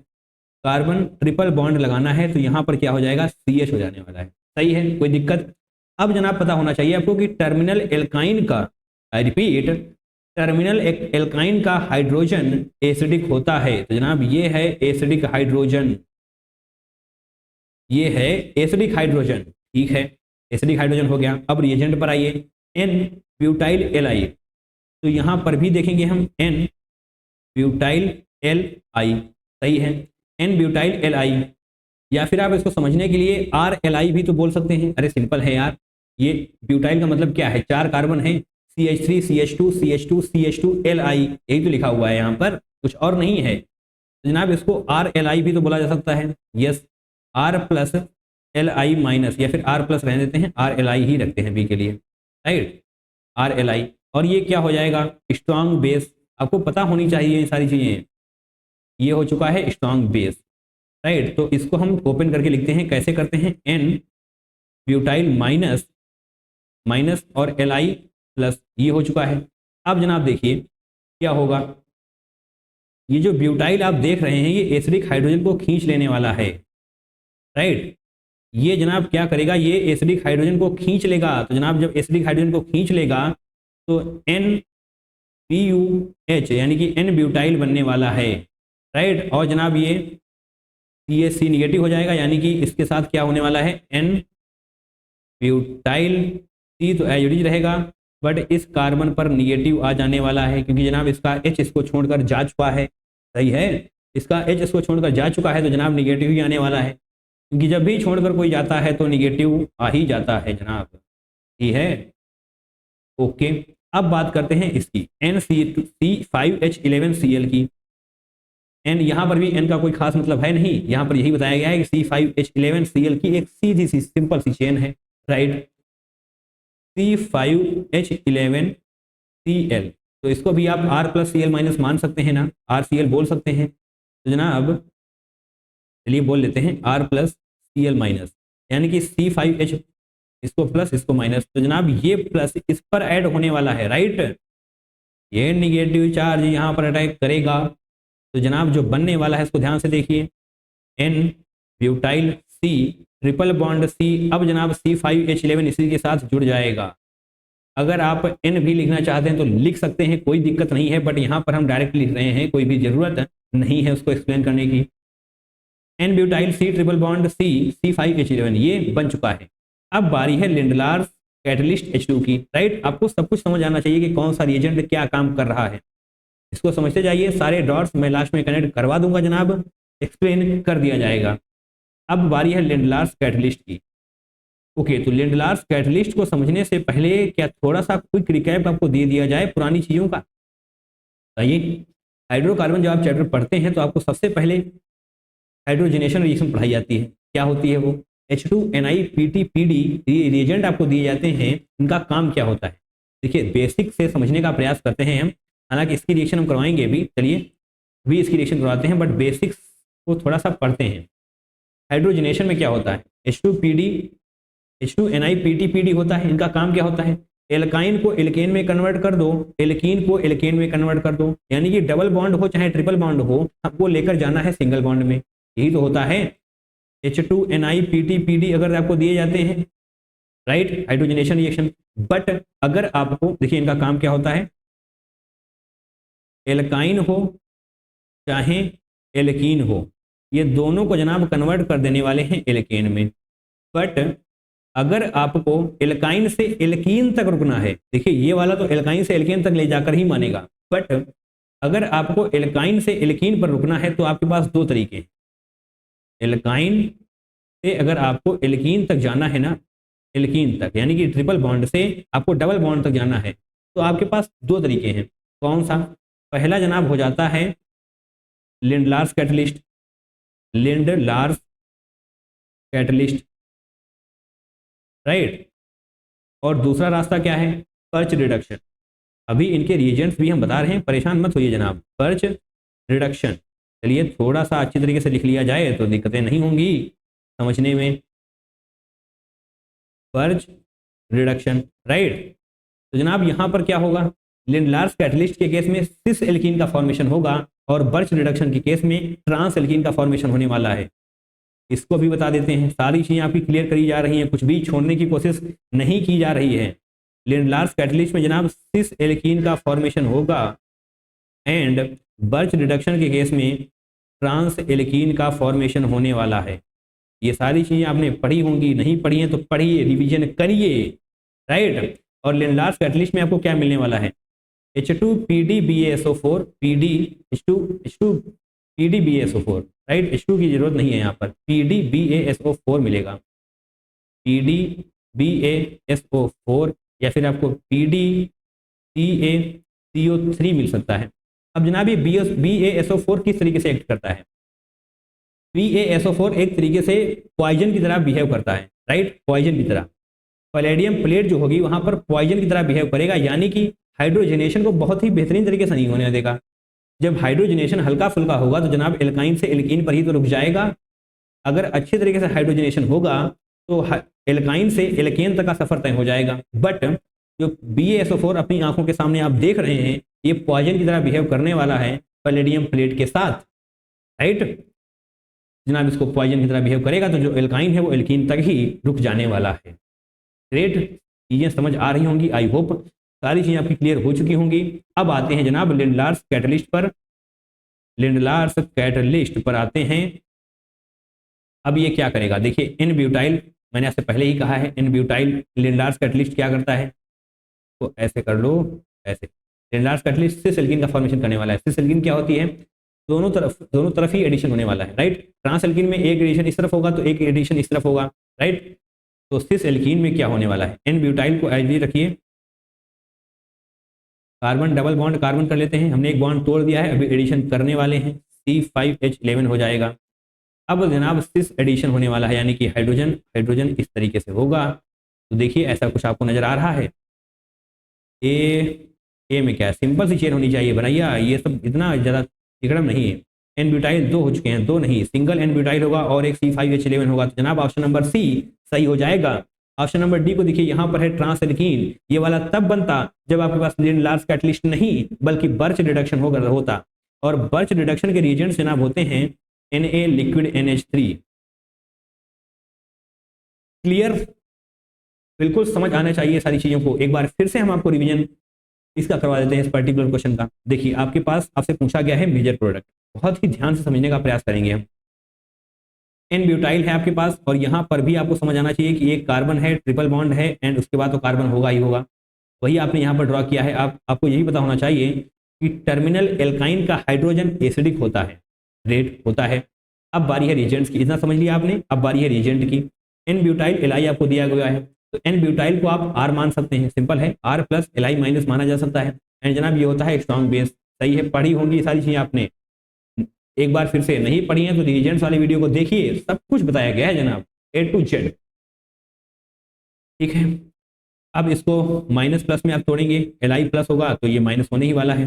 कार्बन ट्रिपल बॉन्ड लगाना है, तो यहाँ पर क्या हो जाएगा, CH हो जाने वाला है, सही है, कोई दिक्कत। अब जनाब पता होना चाहिए आपको कि टर्मिनल एल्काइन का, आई रिपीट, टर्मिनल एल्काइन का हाइड्रोजन एसिडिक होता है। तो जनाब ये है एसिडिक हाइड्रोजन, ये है एसिडिक हाइड्रोजन, ठीक है, एसिडिक हाइड्रोजन हो गया। अब रिएजेंट पर आइए, एन ब्यूटाइल एल, तो यहाँ पर भी देखेंगे हम एन ब्यूटाइल Li, सही है, एन ब्यूटाइल Li। या फिर आप इसको समझने के लिए RLi भी तो बोल सकते हैं। अरे सिंपल है यार, ये ब्यूटाइल का मतलब क्या है, 4 कार्बन है, CH3 CH2 CH2 CH2 Li, यही तो लिखा हुआ है यहाँ पर, कुछ और नहीं है। जनाब इसको RLi भी तो बोला जा सकता है, yes, R plus Li minus, या फिर R प्लस रहने देते हैं, RLi ही रखते हैं बी के लिए, राइट, RLi। और ये क्या हो जाएगा, स्ट्रॉन्ग बेस। आपको पता होनी चाहिए ये सारी चीजें। ये हो चुका है स्ट्रॉन्ग बेस, राइट। तो इसको हम ओपन करके लिखते हैं, कैसे करते हैं, एन ब्यूटाइल माइनस माइनस और Li प्लस, ये हो चुका है। अब जनाब देखिए क्या होगा, ये जो ब्यूटाइल आप देख रहे हैं, ये एसिडिक हाइड्रोजन को खींच लेने वाला है, राइट। ये जनाब क्या करेगा, ये एसिडिक हाइड्रोजन को खींच लेगा। तो जनाब जब एसिडिक हाइड्रोजन को खींच लेगा तो NBUH यानी कि एन ब्यूटाइल बनने वाला है, राइट। और जनाब ये CH निगेटिव हो जाएगा, यानी कि इसके साथ क्या होने वाला है, एन ब्यूटाइल C तो एज रहेगा, बट इस कार्बन पर निगेटिव आ जाने वाला है, क्योंकि जनाब इसका H इसको छोड़कर जा चुका है, सही है। इसका H इसको छोड़कर जा चुका है तो जनाब निगेटिव ही आने वाला है, क्योंकि जब भी छोड़कर कोई जाता है तो निगेटिव आ ही जाता है जनाब। ये है ओके। अब बात करते हैं इसकी NC5H11Cl की। एन यहाँ पर भी एन का कोई खास मतलब है नहीं, यहाँ पर यही बताया गया है कि C5H11Cl की एक सीधी सी सिंपल सी चेन है, राइट। C5H11Cl, तो इसको भी आप R+Cl- मान सकते हैं ना, RCl बोल सकते हैं। तो जनाब चलिए बोल लेते हैं R+Cl-, यानी कि C5H, इसको प्लस इसको माइनस, तो जनाब ये प्लस इस पर ऐड होने वाला है, राइट। ये निगेटिव चार्ज यहाँ पर अटैक करेगा, तो जनाब जो बनने वाला है इसको ध्यान से देखिए, N butyl C triple bond C। अब जनाब C5H11 इसी के साथ जुड़ जाएगा। अगर आप N भी लिखना चाहते हैं तो लिख सकते हैं, कोई दिक्कत नहीं है, बट यहाँ पर हम डायरेक्ट लिख रहे हैं, कोई भी जरूरत नहीं है उसको एक्सप्लेन करने की। N butyl C triple bond C C5H11 ये बन चुका है। अब बारी है लिंडलार्स कैटलिस्ट H2 की, राइट। आपको सब कुछ समझ आना चाहिए कि कौन सा रिएजेंट क्या काम कर रहा है, इसको समझते जाइए। सारे डॉट्स मैं लास्ट में कनेक्ट करवा दूंगा जनाब, एक्सप्लेन कर दिया जाएगा। अब बारी है लिंडलार्स कैटलिस्ट की। ओके, तो लिंडलार्स कैटलिस्ट को समझने से पहले क्या थोड़ा सा क्विक रिकैप आपको दे दिया जाए पुरानी चीज़ों का। आइए, हाइड्रोकार्बन जब आप चैप्टर पढ़ते हैं तो आपको सबसे पहले हाइड्रोजनेशन रिएक्शन पढ़ाई जाती है। क्या होती है वो? H2NiPtPd रिएजेंट आपको दिए जाते हैं, इनका काम क्या होता है। देखिए, बेसिक से समझने का प्रयास करते हैं हम, हालांकि इसकी रिएक्शन हम करवाएंगे भी, चलिए भी इसकी रिएक्शन करवाते हैं, बट बेसिक्स को थोड़ा सा पढ़ते हैं। हाइड्रोजनेशन में क्या होता है? H2NiPtPd होता है, इनका काम क्या होता है? एल्काइन को एल्केन में कन्वर्ट कर दो, एल्कीन को एल्केन में कन्वर्ट कर दो, यानी कि डबल बॉन्ड हो चाहे ट्रिपल बॉन्ड हो, आपको लेकर जाना है सिंगल बॉन्ड में, यही तो होता है। H2NiPtPd अगर आपको दिए जाते हैं, राइट, हाइड्रोजनेशन रिएक्शन। बट अगर आपको, देखिए इनका काम क्या होता है, एल्काइन हो चाहे एल्कीन हो, ये दोनों को जनाब कन्वर्ट कर देने वाले हैं एल्केन में। बट अगर आपको एल्काइन से एल्कीन तक रुकना है, देखिए ये वाला तो एल्काइन से एल्केन तक ले जाकर ही मानेगा, बट अगर आपको एल्काइन से एल्कीन पर रुकना है तो आपके पास दो तरीके हैं। एल्काइन से अगर आपको एल्कीन तक जाना है ना, एल्कीन तक यानी कि ट्रिपल बॉन्ड से आपको डबल बॉन्ड तक जाना है, तो आपके पास दो तरीके हैं। कौन सा? पहला जनाब हो जाता है Lindlar's catalyst, Lindlar's catalyst, right. और दूसरा रास्ता क्या है? Perch reduction. अभी इनके रिएजेंट्स भी हम बता रहे हैं, परेशान मत होइए जनाब। पर्च रिडक्शन, चलिए थोड़ा सा अच्छी तरीके से लिख लिया जाए तो दिक्कतें नहीं होंगी समझने में। Perch reduction, right. तो जनाब यहाँ पर क्या होगा? लिंडलार्स कैटलिस्ट के केस में सिस एल्कीन का फॉर्मेशन होगा और बर्च रिडक्शन के केस में ट्रांस एल्कीन का फॉर्मेशन होने वाला है। इसको भी बता देते हैं, सारी चीजें आपकी क्लियर करी जा रही हैं, कुछ भी छोड़ने की कोशिश नहीं की जा रही है। लिंडलार्स कैटलिस्ट में जनाब सिस एल्कीन का फॉर्मेशन होगा एंड बर्च रिडक्शन के केस में ट्रांस एल्कीन का फॉर्मेशन होने वाला है। ये सारी चीजें आपने पढ़ी होंगी, नहीं पढ़ी हैं तो पढ़िए, रिवीजन करिए, राइट। और लिंडलार्स कैटलिस्ट में आपको क्या मिलने वाला है? H2PdBaSO4 PdBaSO4, right. H2 की जरूरत नहीं है यहाँ पर, PdBaSO4 मिलेगा, PdBaSO4, या फिर आपको PdCaCO3 मिल सकता है। अब जनाब ये BaSO4 किस तरीके से एक्ट करता है? BaSO4 एक तरीके से पॉइजन की तरह बिहेव करता है, राइट, पॉइजन की तरह। पैलेडियम प्लेट जो होगी वहां पर पॉइजन की तरह बिहेव करेगा, यानी कि हाइड्रोजनेशन को बहुत ही बेहतरीन तरीके से नहीं होने देगा। जब हाइड्रोजनेशन हल्का फुल्का होगा तो जनाब एल्काइन से एल्कीन पर ही तो रुक जाएगा। अगर अच्छे तरीके से हाइड्रोजनेशन होगा तो एल्काइन से एल्केन तक का सफर तय हो जाएगा। बट जो BaSO4 अपनी आंखों के सामने आप देख रहे हैं, ये पॉइजन की तरह बिहेव करने वाला है पैलेडियम प्लेट के साथ, राइट। जनाब इसको पॉइजन की तरह बिहेव करेगा तो जो एल्काइन है वो एल्कीन तक ही रुक जाने वाला है। ग्रेट, चीजें समझ आ रही होंगी, आई होप सारी चीजें आपकी क्लियर हो चुकी होंगी। अब आते हैं जनाब लिंडलार्स कैटलिस्ट पर। लिंडलार्स कैटलिस्ट पर आते हैं। अब ये क्या करेगा? देखिए एन ब्यूटाइल, मैंने आपसे पहले ही कहा है, एन ब्यूटाइल लिंडलार्स कैटलिस्ट क्या करता है, तो ऐसे कर लो, ऐसे। लिंडलार्स कैटलिस्ट सिस एल्कीन का फॉर्मेशन करने वाला है। सिस एल्कीन क्या होती है? दोनों तरफ ही एडिशन होने वाला है, राइट। ट्रांस एल्कीन में एक एडिशन इस तरफ होगा तो एक एडिशन इस तरफ होगा, राइट। तो सिस एल्कीन में क्या होने वाला है, एन ब्यूटाइल को एज रखिए, कार्बन डबल बॉन्ड कार्बन कर लेते हैं, हमने एक बॉन्ड तोड़ दिया है, अभी एडिशन करने वाले हैं, C5H11 हो जाएगा। अब जनाब सिस एडिशन होने वाला है, यानी कि हाइड्रोजन हाइड्रोजन इस तरीके से होगा। तो देखिए ऐसा कुछ आपको नजर आ रहा है। ए में क्या है, सिंपल सी चेन होनी चाहिए भैया, ये सब इतना ज़्यादा तिकड़म नहीं है। एन ब्यूटाइल दो हो चुके हैं, दो नहीं, सिंगल एन ब्यूटाइल होगा और एक C5H11 होगा, तो जनाब ऑप्शन नंबर सी सही हो जाएगा। ऑप्शन नंबर डी को देखिए, यहाँ पर है ट्रांस एल्कीन, ये वाला तब बनता जब आपके पास लार्ज कैटलिस्ट नहीं बल्कि बर्च रिडक्शन होता, और बर्च रिडक्शन के रिएजेंट्स जनाब होते हैं Na लिक्विड NH3। क्लियर, बिल्कुल समझ आना चाहिए सारी चीजों को। एक बार फिर से हम आपको रिवीजन इसका करवा देते हैं इस पर्टिकुलर क्वेश्चन का। देखिए आपके पास आपसे पूछा गया है मेजर प्रोडक्ट, बहुत ही ध्यान से समझने का प्रयास करेंगे हम। एन ब्यूटाइल है आपके पास, और यहाँ पर भी आपको समझ आना चाहिए कि एक कार्बन है, ट्रिपल बॉन्ड है, एंड उसके बाद तो कार्बन होगा ही होगा, वही आपने यहाँ पर ड्रॉ किया है। आपको यही पता होना चाहिए कि टर्मिनल एल्काइन का हाइड्रोजन एसिडिक होता है, रेड होता है। अब बारी है रिएजेंट्स की, इतना समझ लिया आपने, अब बारी है रिएजेंट की। एन ब्यूटाइल एल आपको दिया गया है, तो एन ब्यूटाइल को आप आर मान सकते हैं, सिंपल है, आर प्लस एल माइनस माना जा सकता है। एंड जनाब ये होता है स्ट्रॉन्ग बेस, सही है, पढ़ी होंगी ये सारी चीजें आपने। एक बार फिर से नहीं पढ़ी है तो रिएजेंट्स वाले वीडियो को देखिए, सब कुछ बताया गया है जनाब, A to Z, ठीक है। अब इसको माइनस प्लस में आप तोड़ेंगे, Li प्लस होगा तो ये माइनस होने ही वाला है।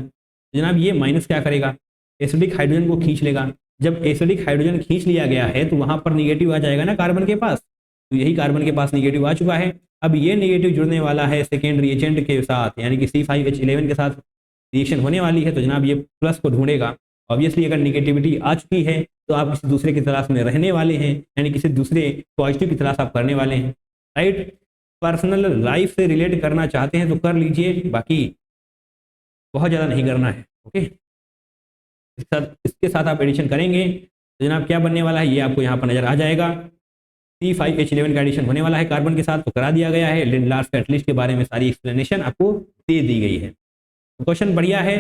जनाब ये माइनस क्या करेगा, एसिडिक हाइड्रोजन को खींच लेगा। जब एसिडिक हाइड्रोजन खींच लिया गया है तो वहां पर निगेटिव आ जाएगा ना कार्बन के पास, तो यही कार्बन के पास निगेटिव आ चुका है। अब ये निगेटिव जुड़ने वाला है सेकेंड रिएजेंट के साथ, यानी कि C5H11 के साथ रिएक्शन होने वाली है, तो जनाब ये प्लस को ढूंढेगा। ऑब्वियसली अगर निगेटिविटी आ चुकी है तो आप किसी दूसरे की तलाश में रहने वाले हैं, यानी किसी दूसरे पॉजिटिव की तलाश आप करने वाले हैं, राइट। पर्सनल लाइफ से रिलेट करना चाहते हैं तो कर लीजिए, बाकी बहुत ज़्यादा नहीं करना है, ओके। इसके साथ आप एडिशन करेंगे तो जनाब क्या बनने वाला है ये आपको यहाँ पर नजर आ जाएगा। C5H11 का एडिशन होने वाला है कार्बन के साथ, तो करा दिया गया है। लार्ज कैटलिस्ट के बारे में सारी एक्सप्लेनेशन आपको दे दी गई है। क्वेश्चन बढ़िया है,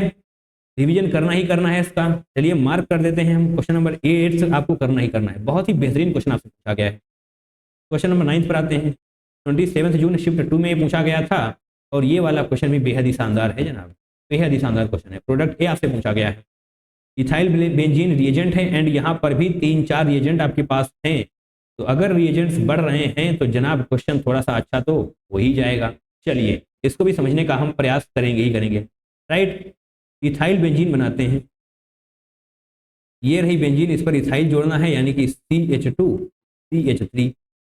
रिवीजन करना ही करना है इसका। चलिए मार्क कर देते हैं हम। क्वेश्चन नंबर 8 आपको करना ही करना है, बहुत ही बेहतरीन क्वेश्चन आपसे पूछा गया है। क्वेश्चन नंबर 9 पर आते हैं। 27 जून शिफ्ट 2 में पूछा गया था, और ये वाला क्वेश्चन भी बेहद ही शानदार है जनाब, बेहद ही शानदार क्वेश्चन है। प्रोडक्ट ए आपसे पूछा गया है, इथाइल बेंजीन रिएजेंट है, एंड यहाँ पर भी 3-4 रिएजेंट आपके पास हैं। तो अगर रिएजेंट्स बढ़ रहे हैं तो जनाब क्वेश्चन थोड़ा सा अच्छा तो हो ही जाएगा। चलिए इसको भी समझने का हम प्रयास करेंगे ही करेंगे, राइट। इथाइल बेंजीन बनाते हैं, ये रही बेंजीन, इस पर इथाइल जोड़ना है, यानी कि CH2 CH3,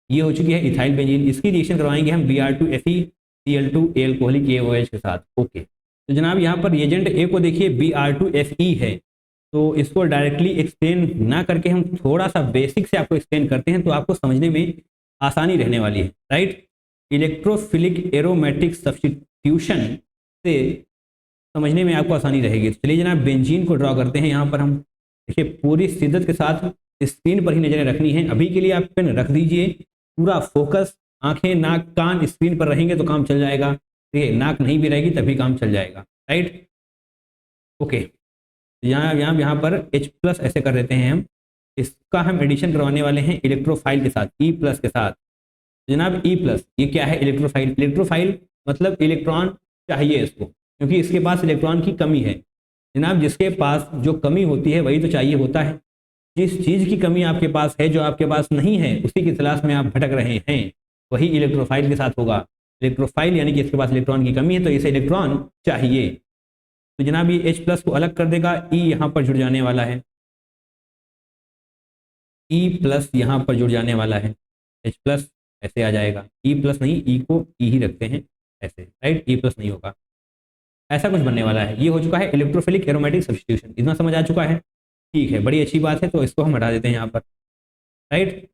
ये हो चुकी है इथाइल बेंजीन। इसकी रिएक्शन करवाएंगे हम Br2Fe Cl2 AOH के साथ, ओके। तो जनाब यहाँ पर रिएजेंट ए को देखिए Br2Fe है, तो इसको डायरेक्टली एक्सप्लेन ना करके हम थोड़ा सा बेसिक से आपको एक्सप्लेन करते हैं, तो आपको समझने में आसानी रहने वाली है, राइट। इलेक्ट्रोफिलिक एरोमेटिक सब्स्टिट्यूशन से समझने में आपको आसानी रहेगी। तो चलिए जनाब बेंजीन को ड्रॉ करते हैं। यहाँ पर हम देखिए पूरी शिद्दत के साथ स्क्रीन पर ही नजरें रखनी है। अभी के लिए आप पेन रख दीजिए, पूरा फोकस, आंखें नाक कान स्क्रीन पर रहेंगे तो काम चल जाएगा, ठीक है, नाक नहीं भी रहेगी तभी काम चल जाएगा, राइट, ओके। यहाँ पर H+ ऐसे कर देते हैं हम, इसका हम एडिशन करवाने वाले हैं इलेक्ट्रोफाइल के साथ, E+ के साथ। जनाब E+, ये क्या है, इलेक्ट्रोफाइल। इलेक्ट्रोफाइल मतलब इलेक्ट्रॉन चाहिए इसको, क्योंकि इसके पास इलेक्ट्रॉन की कमी है। जनाब जिसके पास जो कमी होती है वही तो चाहिए होता है। जिस चीज़ की कमी आपके पास है, जो आपके पास नहीं है, उसी की तलाश में आप भटक रहे हैं, वही इलेक्ट्रोफाइल के साथ होगा। इलेक्ट्रोफाइल यानी कि इसके पास इलेक्ट्रॉन की कमी है तो इसे इलेक्ट्रॉन चाहिए। तो जनाब ये H+ को अलग कर देगा, E यहाँ पर जुड़ जाने वाला है, E+ यहाँ पर जुड़ जाने वाला है, H+ ऐसे आ जाएगा, E+ नहीं, E को E ही रखते हैं ऐसे, राइट, E+ नहीं होगा, ऐसा कुछ बनने वाला है। ये हो चुका है इलेक्ट्रोफिलिक एरोमेटिक सब्स्टिट्यूशन, इतना समझ आ चुका है, ठीक है, बड़ी अच्छी बात है। तो इसको हम हटा देते हैं यहाँ पर, राइट,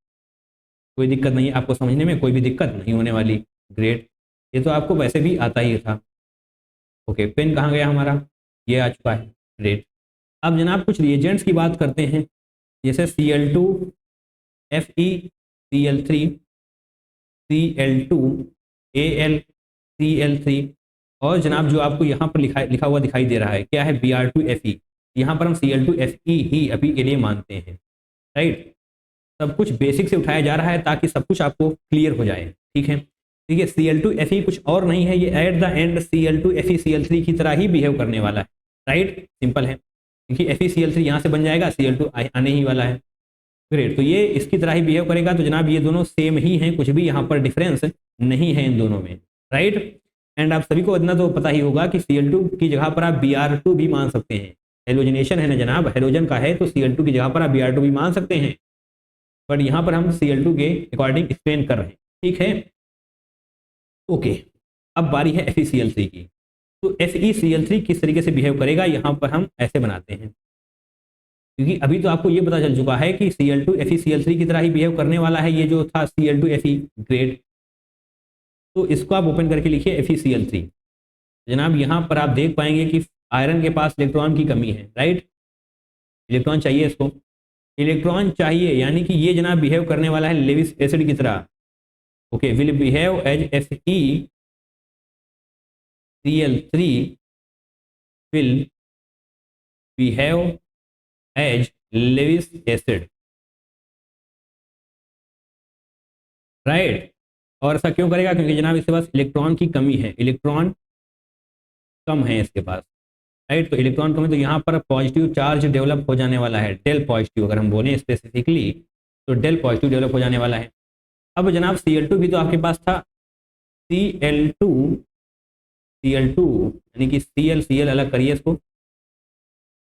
कोई दिक्कत नहीं, आपको समझने में कोई भी दिक्कत नहीं होने वाली, ग्रेट। ये तो आपको वैसे भी आता ही था, ओके। पेन कहाँ गया हमारा, ये आ चुका है, ग्रेट। अब जनाब कुछ रिएजेंट्स की बात करते हैं, जैसे Cl2 Fe Cl3 Cl2 Al Cl3, और जनाब जो आपको यहाँ पर लिखा हुआ दिखाई दे रहा है क्या है, Br2Fe। यहाँ पर हम Cl2Fe ही अभी के लिए मानते हैं, राइट। सब कुछ बेसिक से उठाया जा रहा है ताकि सब कुछ आपको क्लियर हो जाए, ठीक है। देखिए Cl2Fe कुछ और नहीं है, ये एट द एंड Cl2FeCl3 की तरह ही बिहेव करने वाला है, राइट, सिंपल है। देखिए FeCl3 यहाँ से बन जाएगा, Cl2 आने ही वाला है, ग्रेट। तो ये इसकी तरह ही बिहेव करेगा, तो जनाब ये दोनों सेम ही हैं, कुछ भी यहाँ पर डिफरेंस नहीं है इन दोनों में, राइट। एंड आप सभी को इतना तो पता ही होगा कि Cl2 की जगह पर आप Br2 भी मान सकते हैं, हेलोजनेशन है ना जनाब, हेलोजन का है, तो Cl2 की जगह पर आप Br2 भी मान सकते हैं, बट यहाँ पर हम Cl2 के अकॉर्डिंग एक्सप्लेन कर रहे हैं, ठीक है, ओके। अब बारी है FeCl3 की। तो FeCl3 किस तरीके से बिहेव करेगा, यहाँ पर हम ऐसे बनाते हैं, क्योंकि अभी तो आपको ये पता चल चुका है कि Cl2 FeCl3 की तरह ही बिहेव करने वाला है, ये जो था Cl2Fe, ग्रेट। तो इसको आप ओपन करके लिखिए FeCl3। जनाब यहाँ पर आप देख पाएंगे कि आयरन के पास इलेक्ट्रॉन की कमी है, राइट, इलेक्ट्रॉन चाहिए इसको, इलेक्ट्रॉन चाहिए, यानी कि ये जनाब बिहेव करने वाला है लेविस एसिड की तरह, okay, will behave as FeCl3 will behave as Lewis acid, right. और ऐसा क्यों करेगा, क्योंकि जनाब इसके पास इलेक्ट्रॉन की कमी है, इलेक्ट्रॉन कम है इसके पास, राइट। तो इलेक्ट्रॉन कम है, तो यहाँ पर पॉजिटिव चार्ज डेवलप हो जाने वाला है, डेल पॉजिटिव, अगर हम बोलें स्पेसिफिकली तो डेल पॉजिटिव डेवलप हो जाने वाला है। अब जनाब Cl2 भी तो आपके पास था, Cl2 यानी कि Cl अलग करिए इसको।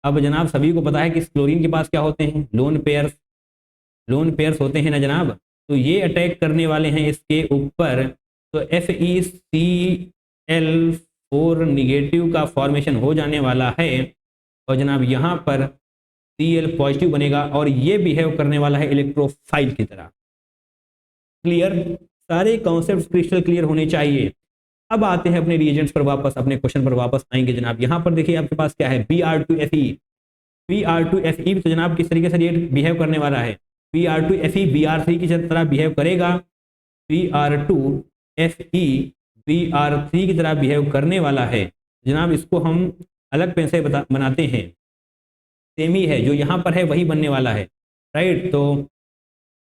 अब जनाब सभी को पता है कि क्लोरीन के पास क्या होते हैं, लोन पेयर्स होते हैं ना जनाब, तो ये अटैक करने वाले हैं इसके ऊपर, तो FeCl4 निगेटिव का फॉर्मेशन हो जाने वाला है, और जनाब यहाँ पर Cl पॉजिटिव बनेगा और ये बिहेव करने वाला है इलेक्ट्रोफाइल की तरह, क्लियर, सारे कॉन्सेप्ट क्रिस्टल क्लियर होने चाहिए। अब आते हैं अपने रिएजेंट्स पर वापस, अपने क्वेश्चन पर वापस आएंगे जनाब। यहाँ पर देखिए आपके पास क्या है, Br2Fe तो जनाब किस तरीके से बिहेव करने वाला है, Br2Fe Br3 की तरह बिहेव करेगा, Br2Fe Br3 की तरह बिहेव करने वाला है जनाब। इसको हम अलग पेन से बनाते हैं, सेम ही है, जो यहाँ पर है वही बनने वाला है, राइट। तो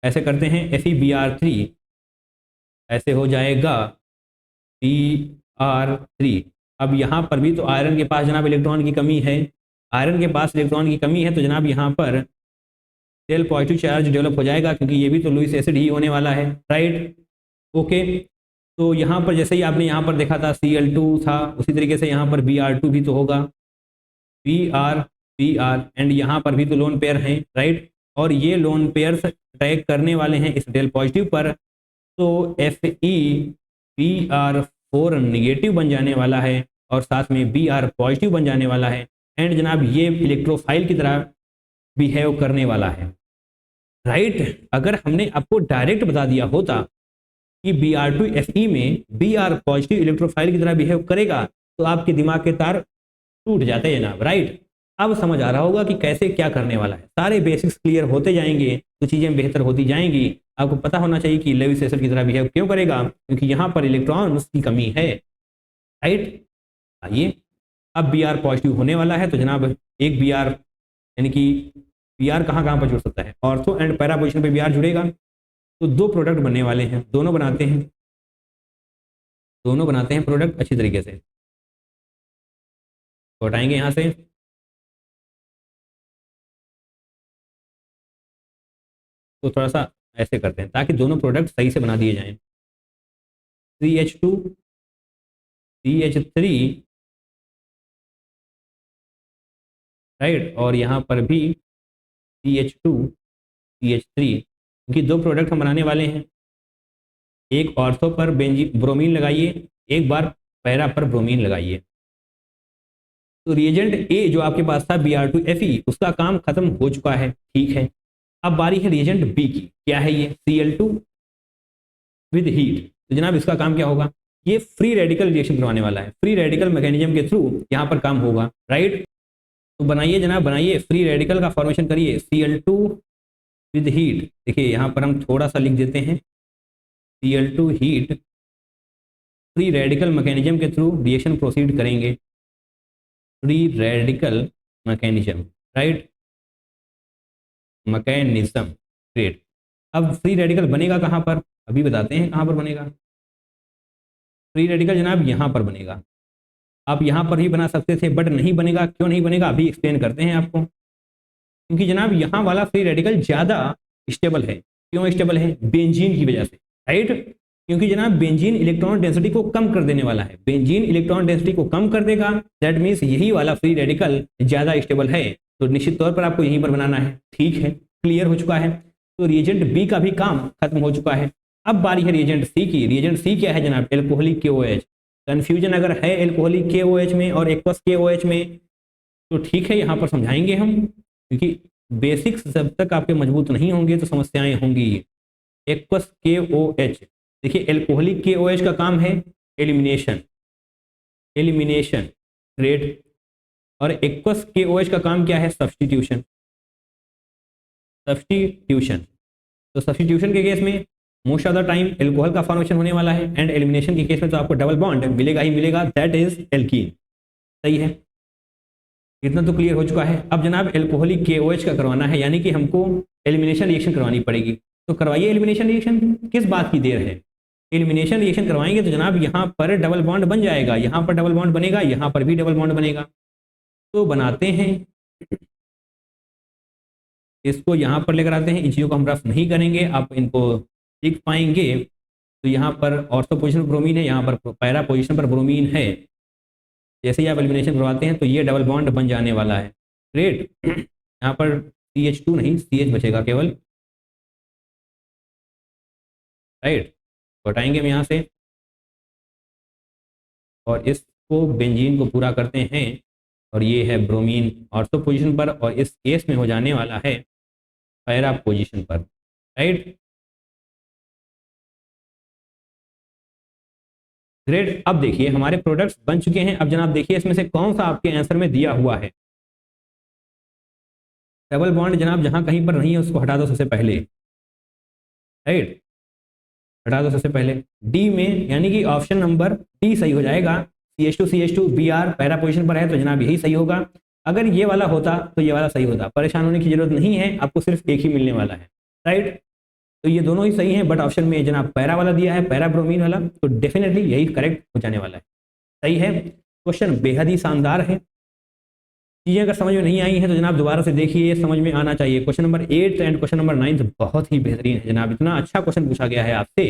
ऐसे करते हैं, FeBr3 ऐसे हो जाएगा Br3। अब यहाँ पर भी तो आयरन के पास जनाब इलेक्ट्रॉन की कमी है, आयरन के पास इलेक्ट्रॉन की कमी है, तो जनाब यहाँ पर सेल पॉजिटिव चार्ज डेवलप हो जाएगा, क्योंकि ये भी तो लुईस एसिड ही होने वाला है, राइट, ओके। तो यहाँ पर जैसे ही आपने यहाँ पर देखा था Cl2 था, उसी तरीके से यहाँ पर Br2 भी तो होगा, Br एंड यहाँ पर भी तो लोन पेयर हैं, राइट, और ये लोन पेयर्स अटैक करने वाले हैं इस डेल पॉजिटिव पर, तो FeBr4 निगेटिव बन जाने वाला है और साथ में Br पॉजिटिव बन जाने वाला है, एंड जनाब ये इलेक्ट्रोफाइल की तरह बिहेव करने वाला है, राइट। अगर हमने आपको डायरेक्ट बता दिया होता कि Br2Fe में Br पॉजिटिव इलेक्ट्रोफाइल की तरह बिहेव करेगा, तो आपके दिमाग के तार टूट जाते जनाब, राइट। अब समझ आ रहा होगा कि कैसे क्या करने वाला है, सारे बेसिक्स क्लियर होते जाएंगे तो चीज़ें बेहतर होती जाएंगी। आपको पता होना चाहिए कि लेविस एसिड की तरह बिहेव क्यों करेगा, क्योंकि यहाँ पर इलेक्ट्रॉन्स की कमी है, राइट। आइए, अब Br पॉजिटिव होने वाला है, तो जनाब एक Br यानी कि Br कहाँ कहाँ पर जुड़ सकता है, ऑर्थो एंड पैरा पोजिशन पर Br जुड़ेगा, तो दो प्रोडक्ट बनने वाले हैं, दोनों बनाते हैं प्रोडक्ट अच्छी तरीके से, तो हटाएंगे यहाँ से, तो थोड़ा सा ऐसे करते हैं ताकि दोनों प्रोडक्ट सही से बना दिए जाएं, CH2 CH3, राइट, और यहाँ पर भी CH2 CH3, क्योंकि दो प्रोडक्ट हम बनाने वाले हैं, एक ऑर्थो पर ब्रोमीन लगाइए, एक बार पैरा पर ब्रोमीन लगाइए। तो रिएजेंट ए जो आपके पास था Br2Fe, उसका काम खत्म हो चुका है, ठीक है। अब बारी है रिएजेंट बी की, क्या है ये, Cl2 विद हीट। तो जनाब इसका काम क्या होगा, ये फ्री रेडिकल रिएक्शन करवाने वाला है, फ्री रेडिकल मैकेनिज्म के थ्रू यहाँ पर काम होगा, राइट। तो बनाइए जनाब, बनाइए, फ्री रेडिकल का फॉर्मेशन करिए, Cl2 विद हीट। देखिए यहाँ पर हम थोड़ा सा लिख देते हैं, Cl2 heat, free radical mechanism के थ्रू रिएक्शन प्रोसीड करेंगे, free radical mechanism, right, mechanism. Great. अब फ्री रेडिकल बनेगा कहाँ पर, अभी बताते हैं कहाँ पर बनेगा। फ्री रेडिकल जनाब यहाँ पर बनेगा। आप यहाँ पर भी बना सकते थे बट नहीं बनेगा। क्यों नहीं बनेगा अभी एक्सप्लेन करते हैं आपको। क्योंकि जनाब यहाँ वाला फ्री रेडिकल ज़्यादा स्टेबल है। क्यों स्टेबल है, बेंजीन की वजह से। राइट, क्योंकि जनाब बेंजीन इलेक्ट्रॉन डेंसिटी को कम कर देने वाला है। बेंजीन इलेक्ट्रॉन डेंसिटी को कम कर देगा, दैट मीन्स यही वाला फ्री रेडिकल ज़्यादा स्टेबल है। तो निश्चित तौर पर आपको यहीं पर बनाना है। ठीक है, क्लियर हो चुका है। तो रिएजेंट बी का भी काम खत्म हो चुका है। अब बारी है रिएजेंट सी की। रिएजेंट सी क्या है जनाब, एल्कोहलिक KOH। कंफ्यूजन अगर है एल्कोहलिक KOH में और एक्वस KOH में तो ठीक है, यहाँ पर समझाएंगे हम, क्योंकि बेसिक्स जब तक आपके मजबूत नहीं होंगे तो समस्याएं होंगी। एक्वस KOH, देखिए एल्कोहलिक KOH का काम है एलिमिनेशन, एलिमिनेशन। ग्रेट। और एक्वस KOH का काम क्या है, सब्स्टिट्यूशन, सब्स्टिट्यूशन। तो सब्स्टिट्यूशन के केस में most of the time alcohol का फॉर्मेशन होने वाला है, एंड एलिमिनेशन के केस में तो आपको डबल बॉन्ड मिलेगा ही मिलेगा, दैट इज एल्कीन। सही है, इतना तो क्लियर हो चुका है। अब जनाब एल्कोहलिक KOH का करवाना है, यानी कि हमको एलिमिनेशन रिएक्शन करवानी पड़ेगी। तो करवाइए एलिमिनेशन रिएक्शन, किस बात की देर है। एलिमिनेशन रिएक्शन करवाएंगे तो जनाब यहाँ पर डबल बॉन्ड बन जाएगा, यहाँ पर डबल बॉन्ड बनेगा, यहाँ पर भी डबल बॉन्ड बनेगा। तो बनाते हैं, इसको यहाँ पर लेकर आते हैं। इन चीज़ों को हम रफ नहीं करेंगे, आप इनको सीख पाएंगे। तो यहाँ पर ऑर्थो पोजिशन पर ब्रोमीन है, यहाँ पर पैरा पोजिशन पर ब्रोमीन है। जैसे ही आप एलिमिनेशन करवाते हैं तो ये डबल बॉन्ड बन जाने वाला है। ग्रेट। यहाँ पर CH2 नहीं, CH बचेगा केवल। राइट, हटाएंगे हम यहाँ से और इसको बेंजीन को पूरा करते हैं, और ये है ब्रोमीन ऑर्थो पोजिशन पर, और इस केस में हो जाने वाला है पैरा पोजिशन पर। Right, great. अब देखिए हमारे प्रोडक्ट्स बन चुके हैं। अब जनाब देखिए इसमें से कौन सा आपके आंसर में दिया हुआ है। डबल बॉन्ड जनाब जहां कहीं पर नहीं है उसको हटा दो सबसे पहले। राइट, हटा दो सबसे पहले डी में, यानी कि ऑप्शन नंबर डी सही हो जाएगा। CH2 Br पैरा पोजिशन पर है तो जनाब यही सही होगा। अगर ये वाला होता तो ये वाला सही होता। परेशान होने की जरूरत नहीं है, आपको सिर्फ एक ही मिलने वाला है। राइट, तो ये दोनों ही सही हैं, बट ऑप्शन में जनाब पैरा वाला दिया है, पैरा ब्रोमीन वाला, तो डेफिनेटली यही करेक्ट हो जाने वाला है। सही है। क्वेश्चन बेहद ही शानदार है। चीज़ें अगर समझ में नहीं आई हैं तो जनाब दोबारा से देखिए, समझ में आना चाहिए। Question number 8 and question number 9 बहुत ही बेहतरीन है जनाब। इतना अच्छा क्वेश्चन पूछा गया है आपसे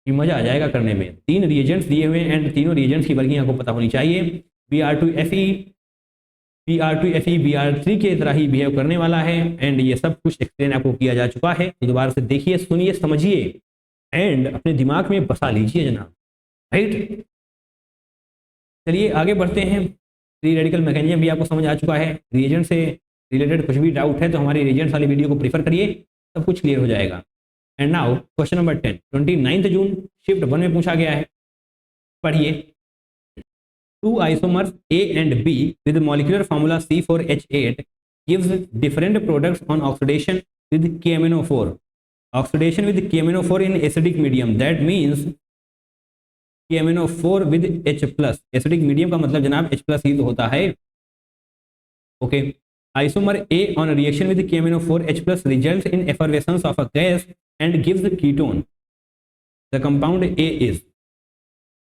कि मजा आ जाएगा करने में। 3 रिएजेंट्स दिए हुए हैं एंड तीनों रिएजेंट्स की वर्किंग आपको पता होनी चाहिए। Br2Fe, Br2Fe Br3 के तरह ही बिहेव करने वाला है, एंड ये सब कुछ एक्सप्लेन आपको किया जा चुका है। तो दोबारा से देखिए, सुनिए, समझिए एंड अपने दिमाग में बसा लीजिए जनाब। राइट, चलिए आगे बढ़ते हैं। फ्री रेडिकल मैकेनिज्म भी आपको समझ आ चुका है। रिएजेंट से रिलेटेड कुछ भी डाउट है तो हमारी रिएजेंट्स वाली वीडियो को प्रीफर करिए, सब कुछ क्लियर हो जाएगा। And now question number 10, 29 June shift 1 में पूछा गया है। पढ़िए। 2 isomers A and B with molecular formula C4H8 gives different products on oxidation with KMnO4. Oxidation with KMnO4 in acidic medium, that means KMnO4 with H+. Acidic medium का मतलब जनाब H+ ही तो होता है। Okay, isomer A on a reaction with KMnO4 H+ results in effervescence of a gas and gives the ketone. The compound A is.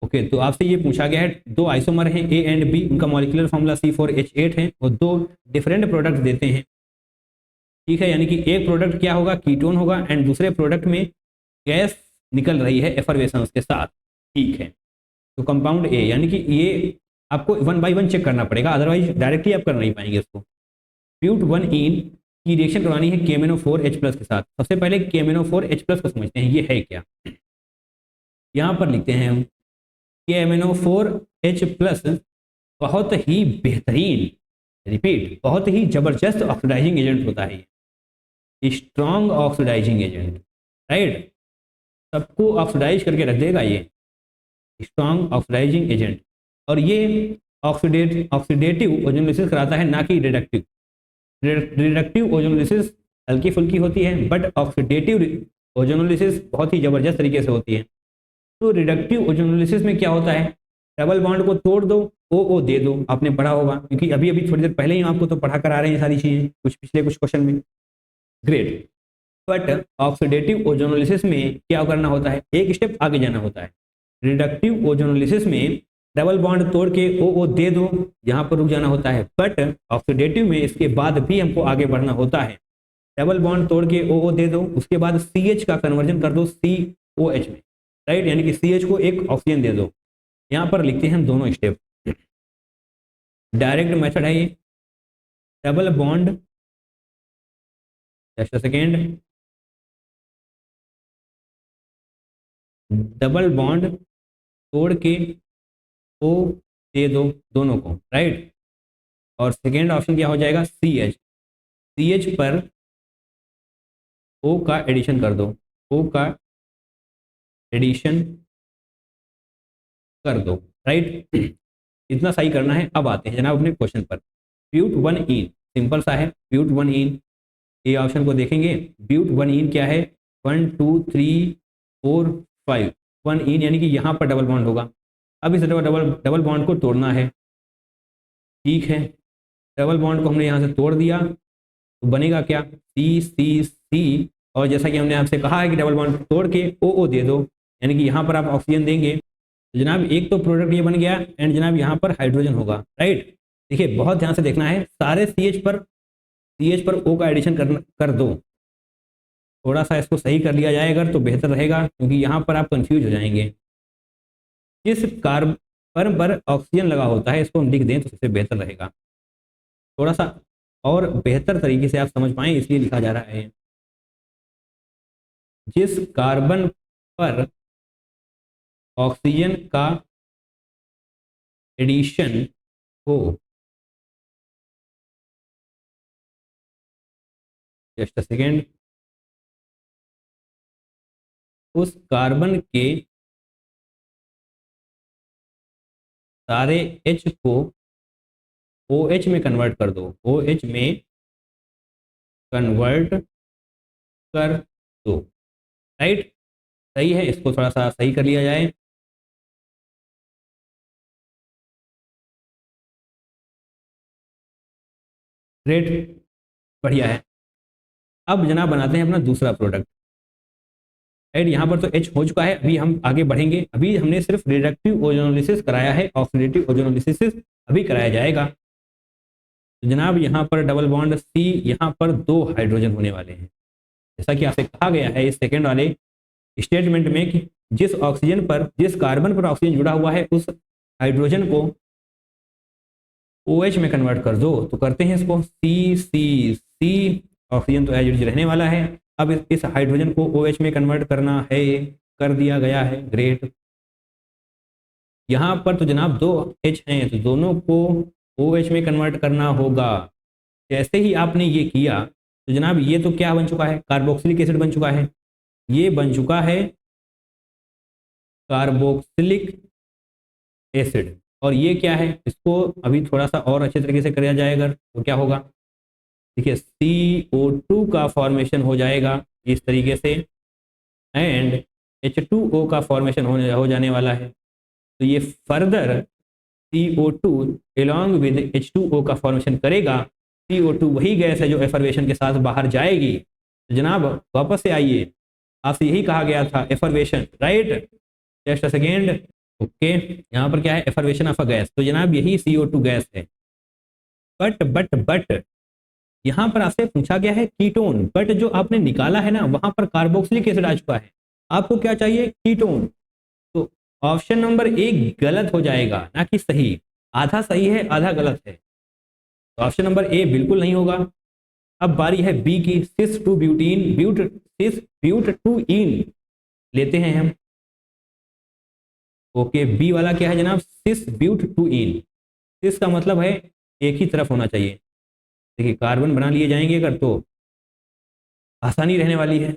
Okay, तो आपसे ये पूछा गया है 2 आइसोमर हैं A एंड B, उनका मॉलिक्यूलर फॉर्मूला C4H8 है और 2 डिफरेंट प्रोडक्ट देते हैं। ठीक है, यानी कि एक प्रोडक्ट क्या होगा, कीटोन होगा, एंड दूसरे प्रोडक्ट में गैस निकल रही है एफरवेसेंस के साथ। ठीक है, तो कंपाउंड A, यानी कि ये आपको 1 बाय 1 चेक करना पड़ेगा, अदरवाइज डायरेक्टली आप कर नहीं पाएंगे इसको। ब्यूट 1इन की रिएक्शन करवानी है KMnO4H+ के साथ। सबसे पहले KMnO4H+ को समझते हैं, ये है क्या। यहाँ पर लिखते हैं हम KMnO4H+ बहुत ही बेहतरीन, रिपीट, बहुत ही जबरदस्त ऑक्सीडाइजिंग एजेंट होता है, स्ट्रॉन्ग ऑक्सीडाइजिंग एजेंट। राइट, सबको ऑक्सीडाइज करके रख देगा ये, स्ट्रॉन्ग ऑक्सीडाइजिंग एजेंट। और ये ऑक्सीडेटिव ओजोनोलिसिस कराता है, ना कि रिडक्टिव। रिडक्टिव ओजोनोलिसिस हल्की फुल्की होती है, बट ऑक्सीडेटिव ओजोनोलिसिस बहुत ही जबरदस्त तरीके से होती है। तो रिडक्टिव ओजोनोलिसिस में क्या होता है, डबल बॉन्ड को तोड़ दो, ओ दे दो, आपने पढ़ा होगा क्योंकि अभी अभी थोड़ी देर पहले ही आपको तो पढ़ा कर आ रहे हैं सारी चीजें कुछ पिछले कुछ क्वेश्चन में। ग्रेट। बट ऑक्सीडेटिव ओजोनोलिसिस में क्या करना होता है, एक स्टेप आगे जाना होता है। रिडक्टिव ओजोनोलिसिस में डबल बॉन्ड तोड़ के ओ दे दो, यहाँ पर रुक जाना होता है। बट ऑक्सीडेटिव में इसके बाद भी हमको आगे बढ़ना होता है। डबल बॉन्ड तोड़ के ओ दे दो, उसके बाद CH का कन्वर्जन कर दो COH में, राइट, यानी कि CH को एक ऑक्सीजन दे दो। यहाँ पर लिखते हैं हम दोनों स्टेप। डायरेक्ट मेथड है ये। Double bond, just a second, double bond तोड़ के ओ दे दो दोनों को, राइट। और सेकेंड ऑप्शन क्या हो जाएगा, CH पर ओ का एडिशन कर दो, ओ का एडिशन कर दो, राइट। इतना सही करना है। अब आते हैं जनाब अपने क्वेश्चन पर। ब्यूट 1इन, सिंपल सा है। ब्यूट 1इन, ये ऑप्शन को देखेंगे। ब्यूट 1इन क्या है, 1 2 3 4 5, 1इन यानी कि यहाँ पर डबल बॉन्ड होगा। अब इस डबल बॉन्ड को तोड़ना है, ठीक है। डबल बॉन्ड को हमने यहाँ से तोड़ दिया तो बनेगा क्या, C और जैसा कि हमने आपसे कहा है कि डबल बॉन्ड तोड़ के ओ दे दो, यानी कि यहाँ पर आप ऑक्सीजन देंगे तो जनाब एक तो प्रोडक्ट ये बन गया एंड जनाब यहाँ पर हाइड्रोजन होगा, राइट। देखिए बहुत ध्यान से देखना है, सारे CH पर O का एडिशन कर दो। थोड़ा सा इसको सही कर लिया जाए अगर तो बेहतर रहेगा, क्योंकि यहाँ पर आप कंफ्यूज हो जाएंगे। जिस कार्बन पर ऑक्सीजन लगा होता है इसको हम लिख दें तो सबसे बेहतर रहेगा, थोड़ा सा और बेहतर तरीके से आप समझ पाएं इसलिए लिखा जा रहा है। जिस कार्बन पर ऑक्सीजन का एडिशन हो, जस्ट अ सेकेंड, उस कार्बन के सारे H को OH में कन्वर्ट कर दो, OH में कन्वर्ट कर दो, राइट। सही है, इसको थोड़ा सा सही कर लिया जाए। ग्रेट, बढ़िया है। अब जनाब बनाते हैं अपना दूसरा प्रोडक्ट, राइट। यहाँ पर तो H हो चुका है, अभी हम आगे बढ़ेंगे। अभी हमने सिर्फ रिडक्टिव ओजोनोलिसिस कराया है, ऑक्सीडेटिव ओजोनोलिसिस अभी कराया जाएगा। तो जनाब यहाँ पर डबल बॉन्ड C, यहाँ पर 2 हाइड्रोजन होने वाले हैं, जैसा कि आपसे कहा गया है इस सेकेंड वाले स्टेटमेंट में कि जिस कार्बन पर ऑक्सीजन जुड़ा हुआ है उस हाइड्रोजन को OH में कन्वर्ट कर दो। तो करते हैं इसको, C ऑक्सीजन तो एज रहने वाला है। अब इस हाइड्रोजन को OH में कन्वर्ट करना है, कर दिया गया है, ग्रेट। यहाँ पर तो जनाब 2 H हैं तो दोनों को OH में कन्वर्ट करना होगा। जैसे ही आपने ये किया तो जनाब ये तो क्या बन चुका है, कार्बोक्सिलिक एसिड बन चुका है। ये बन चुका है कार्बोक्सिलिक एसिड, और ये क्या है, इसको अभी थोड़ा सा और अच्छे तरीके से किया जाएगा तो क्या होगा, देखिए CO2 का फॉर्मेशन हो जाएगा इस तरीके से एंड H2O का फॉर्मेशन हो जाने वाला है। तो ये further CO2 along with H2O का फॉर्मेशन करेगा। CO2 वही गैस है जो एफर्वेशन के साथ बाहर जाएगी। तो जनाब वापस से आइए, आपसे यही कहा गया था effervescence, right. Just a second, okay. यहाँ पर क्या है, एफर्वेशन ऑफ अ गैस, तो जनाब यही CO2 गैस है। बट यहाँ पर आपसे पूछा गया है कीटोन, बट जो आपने निकाला है ना वहां पर कार्बोक्सिलिक एसिड आ चुका है, आपको क्या चाहिए, कीटोन। तो ऑप्शन नंबर 1 गलत हो जाएगा, ना कि सही, आधा सही है आधा गलत है। तो ऑप्शन नंबर A बिल्कुल नहीं होगा। अब बारी है बी की, सिस टू ब्यूट टू इन लेते हैं हम। ओके, बी वाला क्या है जनाब, सिस ब्यूट टू इन। सिस का मतलब है एक ही तरफ होना चाहिए। देखिए कार्बन बना लिए जाएंगे अगर तो आसानी रहने वाली है।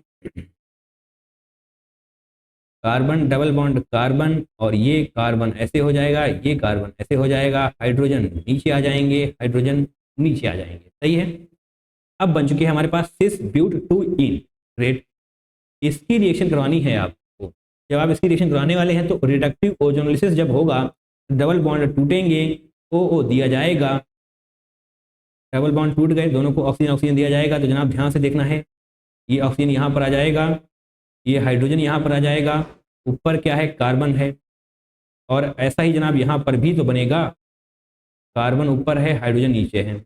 कार्बन डबल बॉन्ड कार्बन, और ये कार्बन ऐसे हो जाएगा, ये कार्बन ऐसे हो जाएगा, हाइड्रोजन नीचे आ जाएंगे, हाइड्रोजन नीचे आ जाएंगे, सही है। अब बन चुके हैं हमारे पास सिस ब्यूट टू इन, ग्रेट। इसकी रिएक्शन करवानी है आपको। जब आप इसकी रिएक्शन करवाने वाले हैं तो रिडक्टिव ओजोनोलिसिस जब होगा डबल बॉन्ड टूटेंगे, ओ दिया जाएगा, डबल बॉन्ड टूट गए, दोनों को ऑक्सीजन ऑक्सीजन दिया जाएगा। तो जनाब ध्यान से देखना है, ये ऑक्सीजन यहाँ पर आ जाएगा, ये हाइड्रोजन यहाँ पर आ जाएगा, ऊपर क्या है, कार्बन है। और ऐसा ही जनाब यहाँ पर भी तो बनेगा, कार्बन ऊपर है, हाइड्रोजन नीचे है।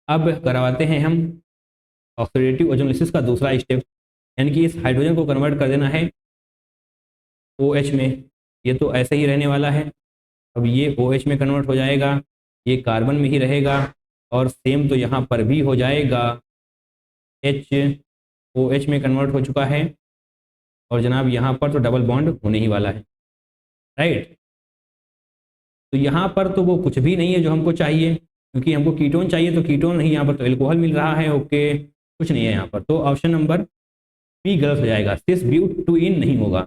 अब करवाते हैं हम ऑक्सीडेटिव ओजोनोलिसिस का दूसरा स्टेप, यानी कि इस हाइड्रोजन को कन्वर्ट कर देना है OH में। ये तो ऐसे ही रहने वाला है, अब ये OH में कन्वर्ट हो जाएगा, ये कार्बन में ही रहेगा, और सेम तो यहाँ पर भी हो जाएगा, OH में कन्वर्ट हो चुका है, और जनाब यहाँ पर तो डबल बॉन्ड होने ही वाला है, राइट। तो यहाँ पर तो वो कुछ भी नहीं है जो हमको चाहिए, क्योंकि हमको कीटोन चाहिए, तो कीटोन नहीं, यहाँ पर तो एल्कोहल मिल रहा है, ओके, कुछ नहीं है यहाँ पर। तो ऑप्शन नंबर बी गलत हो जाएगा, सिस ब्यूटुइन नहीं होगा,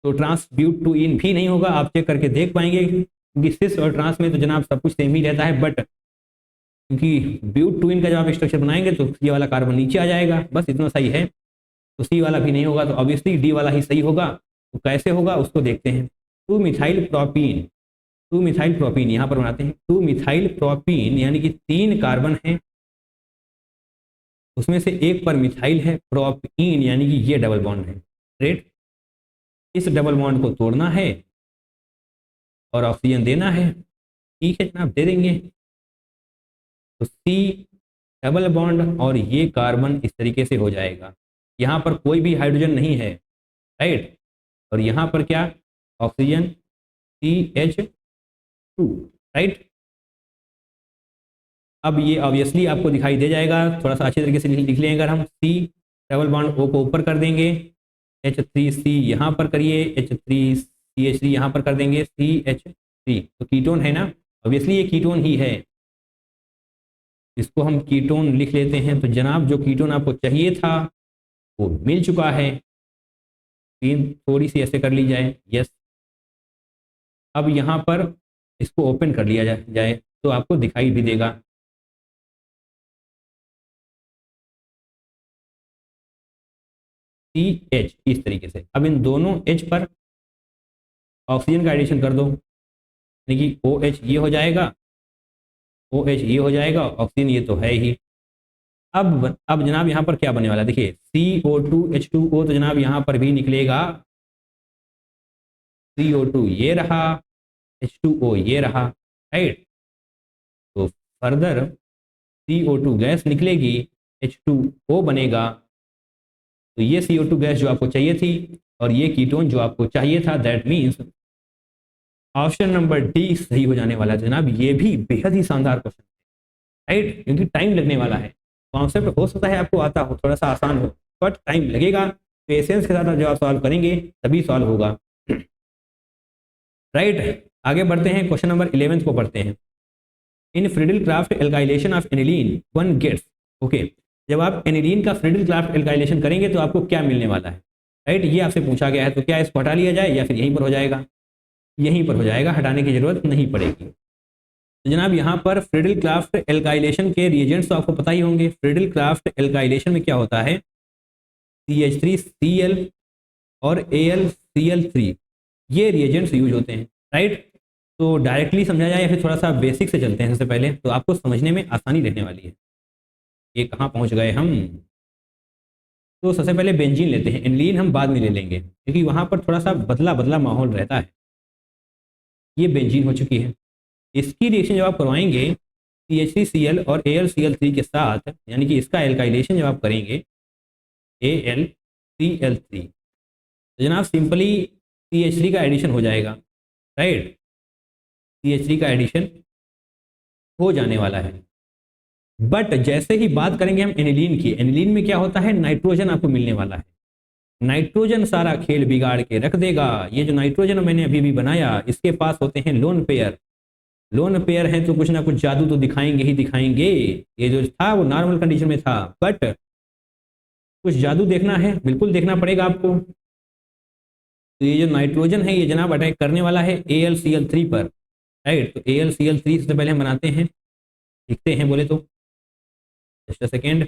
तो ट्रांस ब्यूटुइन भी नहीं होगा। आप चेक करके देख पाएंगे, क्योंकि सिस और ट्रांस में तो जनाब सब कुछ सेम ही रहता है, बट क्योंकि ब्यूटुइन का जब आप स्ट्रक्चर बनाएंगे तो ये वाला कार्बन नीचे आ जाएगा, बस इतना सही है। तो सी वाला भी नहीं होगा, तो ऑब्वियसली डी वाला ही सही होगा। तो कैसे होगा उसको देखते हैं। 2 मिथाइल प्रोपीन, 2 मिथाइल प्रोपीन यहाँ पर बनाते हैं, 2 मिथाइल प्रोपीन यानी कि 3 कार्बन है, उसमें से एक पर मिथाइल है, प्रोपीन यानी कि ये डबल बॉन्ड है, राइट। इस डबल बॉन्ड को तोड़ना है और ऑक्सीजन देना है, ठीक है जनाब, दे देंगे। तो सी डबल बॉन्ड और ये कार्बन इस तरीके से हो जाएगा, यहाँ पर कोई भी हाइड्रोजन नहीं है, राइट। और यहाँ पर क्या, ऑक्सीजन CH2, राइट। अब ये ऑब्वियसली आपको दिखाई दे जाएगा, थोड़ा सा अच्छे तरीके से लिख लें। अगर हम C डबल बॉन्ड O को ऊपर कर देंगे, H3C यहाँ पर करिए, H3CH3 यहाँ पर कर देंगे, CH3 तो कीटोन है ना, ऑब्वियसली ये कीटोन ही है, इसको हम कीटोन लिख लेते हैं। तो जनाब जो कीटोन आपको चाहिए था वो मिल चुका है, स्क्रीन थोड़ी सी ऐसे कर ली जाए, यस। अब यहाँ पर इसको ओपन कर लिया जाए तो आपको दिखाई भी देगा, CH इस तरीके से। अब इन दोनों H पर ऑक्सीजन का एडिशन कर दो, यानी कि OH ये हो जाएगा, OH ये हो जाएगा, ऑक्सीजन ये तो है ही। अब जनाब यहाँ पर क्या बनने वाला है, देखिए CO2H2O, तो जनाब यहाँ पर भी निकलेगा CO2 ये रहा, H2O ये रहा, राइट। तो फर्दर CO2 गैस निकलेगी, H2O बनेगा, तो ये CO2 गैस जो आपको चाहिए थी और ये कीटोन जो आपको चाहिए था, that means option number D सही हो जाने वाला है जनाब। ये भी बेहद ही शानदार क्वेश्चन है, राइट, क्योंकि टाइम लगने वाला है। कॉन्सेप्ट हो सकता है आपको आता हो, थोड़ा सा आसान हो, बट टाइम लगेगा। पेशेंस के साथ आप जब आप सॉल्व करेंगे तभी सॉल्व होगा, राइट। आगे बढ़ते हैं, क्वेश्चन नंबर 11 को पढ़ते हैं। In Friedel crafts alkylation of aniline one gets, okay, जब आप एनिलीन का फ्रीडल क्राफ्ट एल्काइलेशन करेंगे तो आपको क्या मिलने वाला है, राइट, ये आपसे पूछा गया है। तो क्या इसको हटा लिया जाए या फिर यहीं पर हो जाएगा, यहीं पर हो जाएगा, हटाने की जरूरत नहीं पड़ेगी। तो जनाब यहाँ पर फ्रीडल क्राफ्ट एल्काइलेशन के रिएजेंट्स तो आपको पता ही होंगे। फ्रीडल क्राफ्ट एल्काइलेशन में क्या होता है, CH3Cl और AlCl3 ये रिएजेंट्स यूज होते हैं, राइट। तो डायरेक्टली समझा जाए या फिर थोड़ा सा बेसिक से चलते हैं सबसे पहले, तो आपको समझने में आसानी रहने वाली है। ये कहाँ पहुँच गए हम, तो सबसे पहले बेंजीन लेते हैं, एनिलीन हम बाद में ले लेंगे क्योंकि वहाँ पर थोड़ा सा बदला बदला माहौल रहता है। ये बेंजीन हो चुकी है, इसकी रिएक्शन जब आप करवाएंगे CH3Cl और AlCl3 के साथ, यानी कि इसका एल्काइलेशन जब आप करेंगे AlCl3, तो जनाब सिंपली CH3 का एडिशन हो जाएगा, राइट, CH3 का एडिशन हो जाने वाला है। बट जैसे ही बात करेंगे हम एनिलीन की, एनिलीन में क्या होता है, नाइट्रोजन आपको मिलने वाला है। नाइट्रोजन सारा खेल बिगाड़ के रख देगा। ये जो नाइट्रोजन मैंने अभी भी बनाया, इसके पास होते हैं लोन पेयर, लोन पेयर हैं तो कुछ ना कुछ जादू तो दिखाएंगे ही दिखाएंगे। ये जो था वो नॉर्मल कंडीशन में था, बट कुछ जादू देखना है, बिल्कुल देखना पड़ेगा आपको। तो ये जो नाइट्रोजन है ये जनाब अटैक करने वाला है AlCl3 पर, राइट। तो AlCl3 सबसे पहले हम बनाते हैं, लिखते हैं बोले तो, जस्ट अ सेकेंड,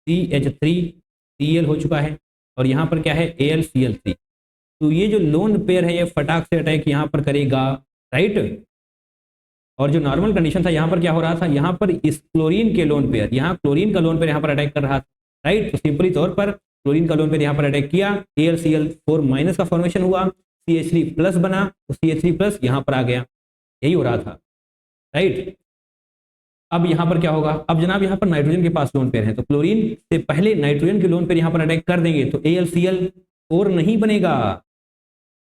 CH3Cl हो चुका है और यहाँ पर क्या है AlCl3, तो ये जो लोन पेयर है ये फटाक से अटैक यहाँ पर करेगा, राइट। और जो नॉर्मल कंडीशन था यहाँ पर क्या हो रहा था, यहाँ पर इस क्लोरीन के लोन पेयर, यहाँ क्लोरीन का लोन पेयर यहाँ पर अटैक कर रहा था, राइट। तो सिंपली तौर पर क्लोरीन का लोन पेयर यहाँ पर अटैक किया, AlCl4- का फॉर्मेशन हुआ, CH3 प्लस बना, तो CH3 प्लस यहाँ पर आ गया, यही हो रहा था, राइट। अब यहाँ पर क्या होगा, अब जनाब यहाँ पर नाइट्रोजन के पास लोन पेयर है, तो क्लोरीन से पहले नाइट्रोजन के लोन पेयर यहाँ पर अटैक कर देंगे तो AlCl4 नहीं बनेगा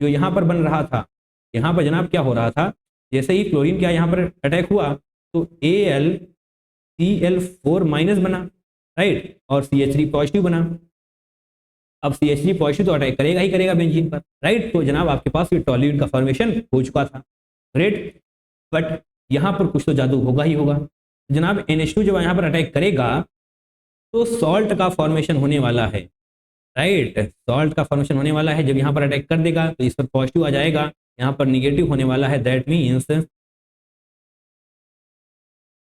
जो यहाँ पर बन रहा था। यहाँ पर जनाब क्या हो रहा था, जैसे ही क्लोरीन क्या यहाँ पर अटैक हुआ तो AlCl4- बना, राइट, और CH3 पॉजिटिव बना। अब CH3 पॉजिटिव तो अटैक करेगा ही करेगा बेंजीन पर, राइट। तो जनाब आपके पास ये टॉल्यूइन का फॉर्मेशन हो चुका था, ग्रेट। बट यहाँ पर कुछ तो जादू होगा ही होगा। जनाब NH2 जब यहाँ पर अटैक करेगा तो सॉल्ट का फॉर्मेशन होने वाला है, राइट। सॉल्ट का फॉर्मेशन होने वाला है, जब यहाँ पर अटैक कर देगा तो इस पर पॉजिटिव आ जाएगा, यहाँ पर निगेटिव होने वाला है, दैट मीन्स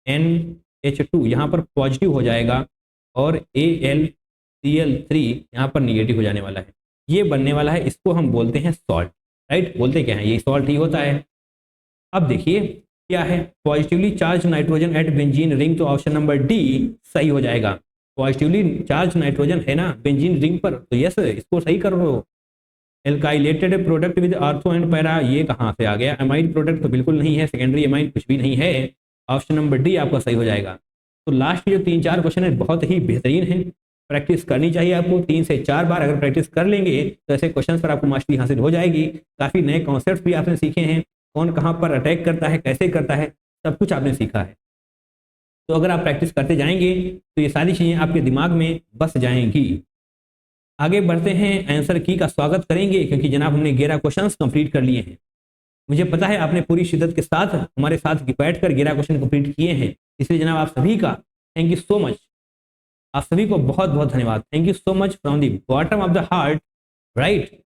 NH2 यहाँ पर पॉजिटिव हो जाएगा और AlCl3 यहाँ पर निगेटिव हो जाने वाला है, ये बनने वाला है, इसको हम बोलते हैं सॉल्ट, राइट। बोलते क्या है, ये सॉल्ट ही होता है। अब देखिए क्या है, positively charge nitrogen eight benzene ring, तो ऑप्शन नंबर डी सही हो जाएगा। पॉजिटिवली चार्ज नाइट्रोजन है ना बेंजीन रिंग पर, तो यस इसको सही कर रहे हो। Alkylated product with ortho and para, ये कहाँ से आ गया, एमाइड प्रोडक्ट तो बिल्कुल नहीं है, सेकेंडरी एमाइड कुछ भी नहीं है, ऑप्शन नंबर डी आपका सही हो जाएगा। तो लास्ट के जो 3-4 क्वेश्चन है बहुत ही बेहतरीन है, प्रैक्टिस करनी चाहिए आपको 3 से 4 बार, अगर प्रैक्टिस कर लेंगे तो ऐसे क्वेश्चन पर आपको मास्टरी हासिल हो जाएगी। काफ़ी नए कॉन्सेप्ट भी आपने सीखे हैं, कौन कहाँ पर अटैक करता है, कैसे करता है, सब कुछ आपने सीखा है। तो अगर आप प्रैक्टिस करते जाएंगे तो ये सारी चीज़ें आपके दिमाग में बस जाएंगी। आगे बढ़ते हैं, आंसर की का स्वागत करेंगे क्योंकि जनाब हमने 11 क्वेश्चंस कंप्लीट कर लिए हैं। मुझे पता है आपने पूरी शिद्दत के साथ हमारे साथ बैठकर 11 क्वेश्चन कंप्लीट किए हैं, इसलिए जनाब आप सभी का थैंक यू सो मच, आप सभी को बहुत बहुत धन्यवाद, thank you so much from the bottom of the heart, right.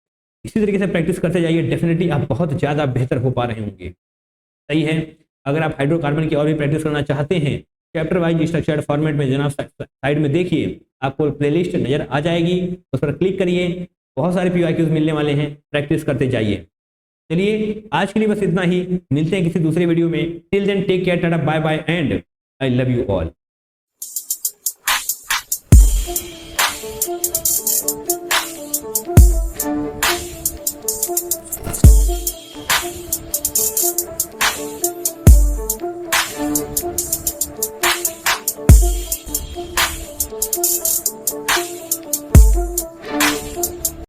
इसी तरीके से प्रैक्टिस करते जाइए, डेफिनेटली आप बहुत ज़्यादा बेहतर हो पा रहे होंगे, सही है। अगर आप हाइड्रोकार्बन की और भी प्रैक्टिस करना चाहते हैं चैप्टर वाइज स्ट्रक्चर्ड फॉर्मेट में, जनाब साइड में देखिए आपको प्लेलिस्ट नजर आ जाएगी, उस पर क्लिक करिए, बहुत सारे PYQs मिलने वाले हैं, प्रैक्टिस करते जाइए। चलिए आज के लिए बस इतना ही, मिलते हैं किसी दूसरे वीडियो में, till then take care, tata bye bye and I love you all.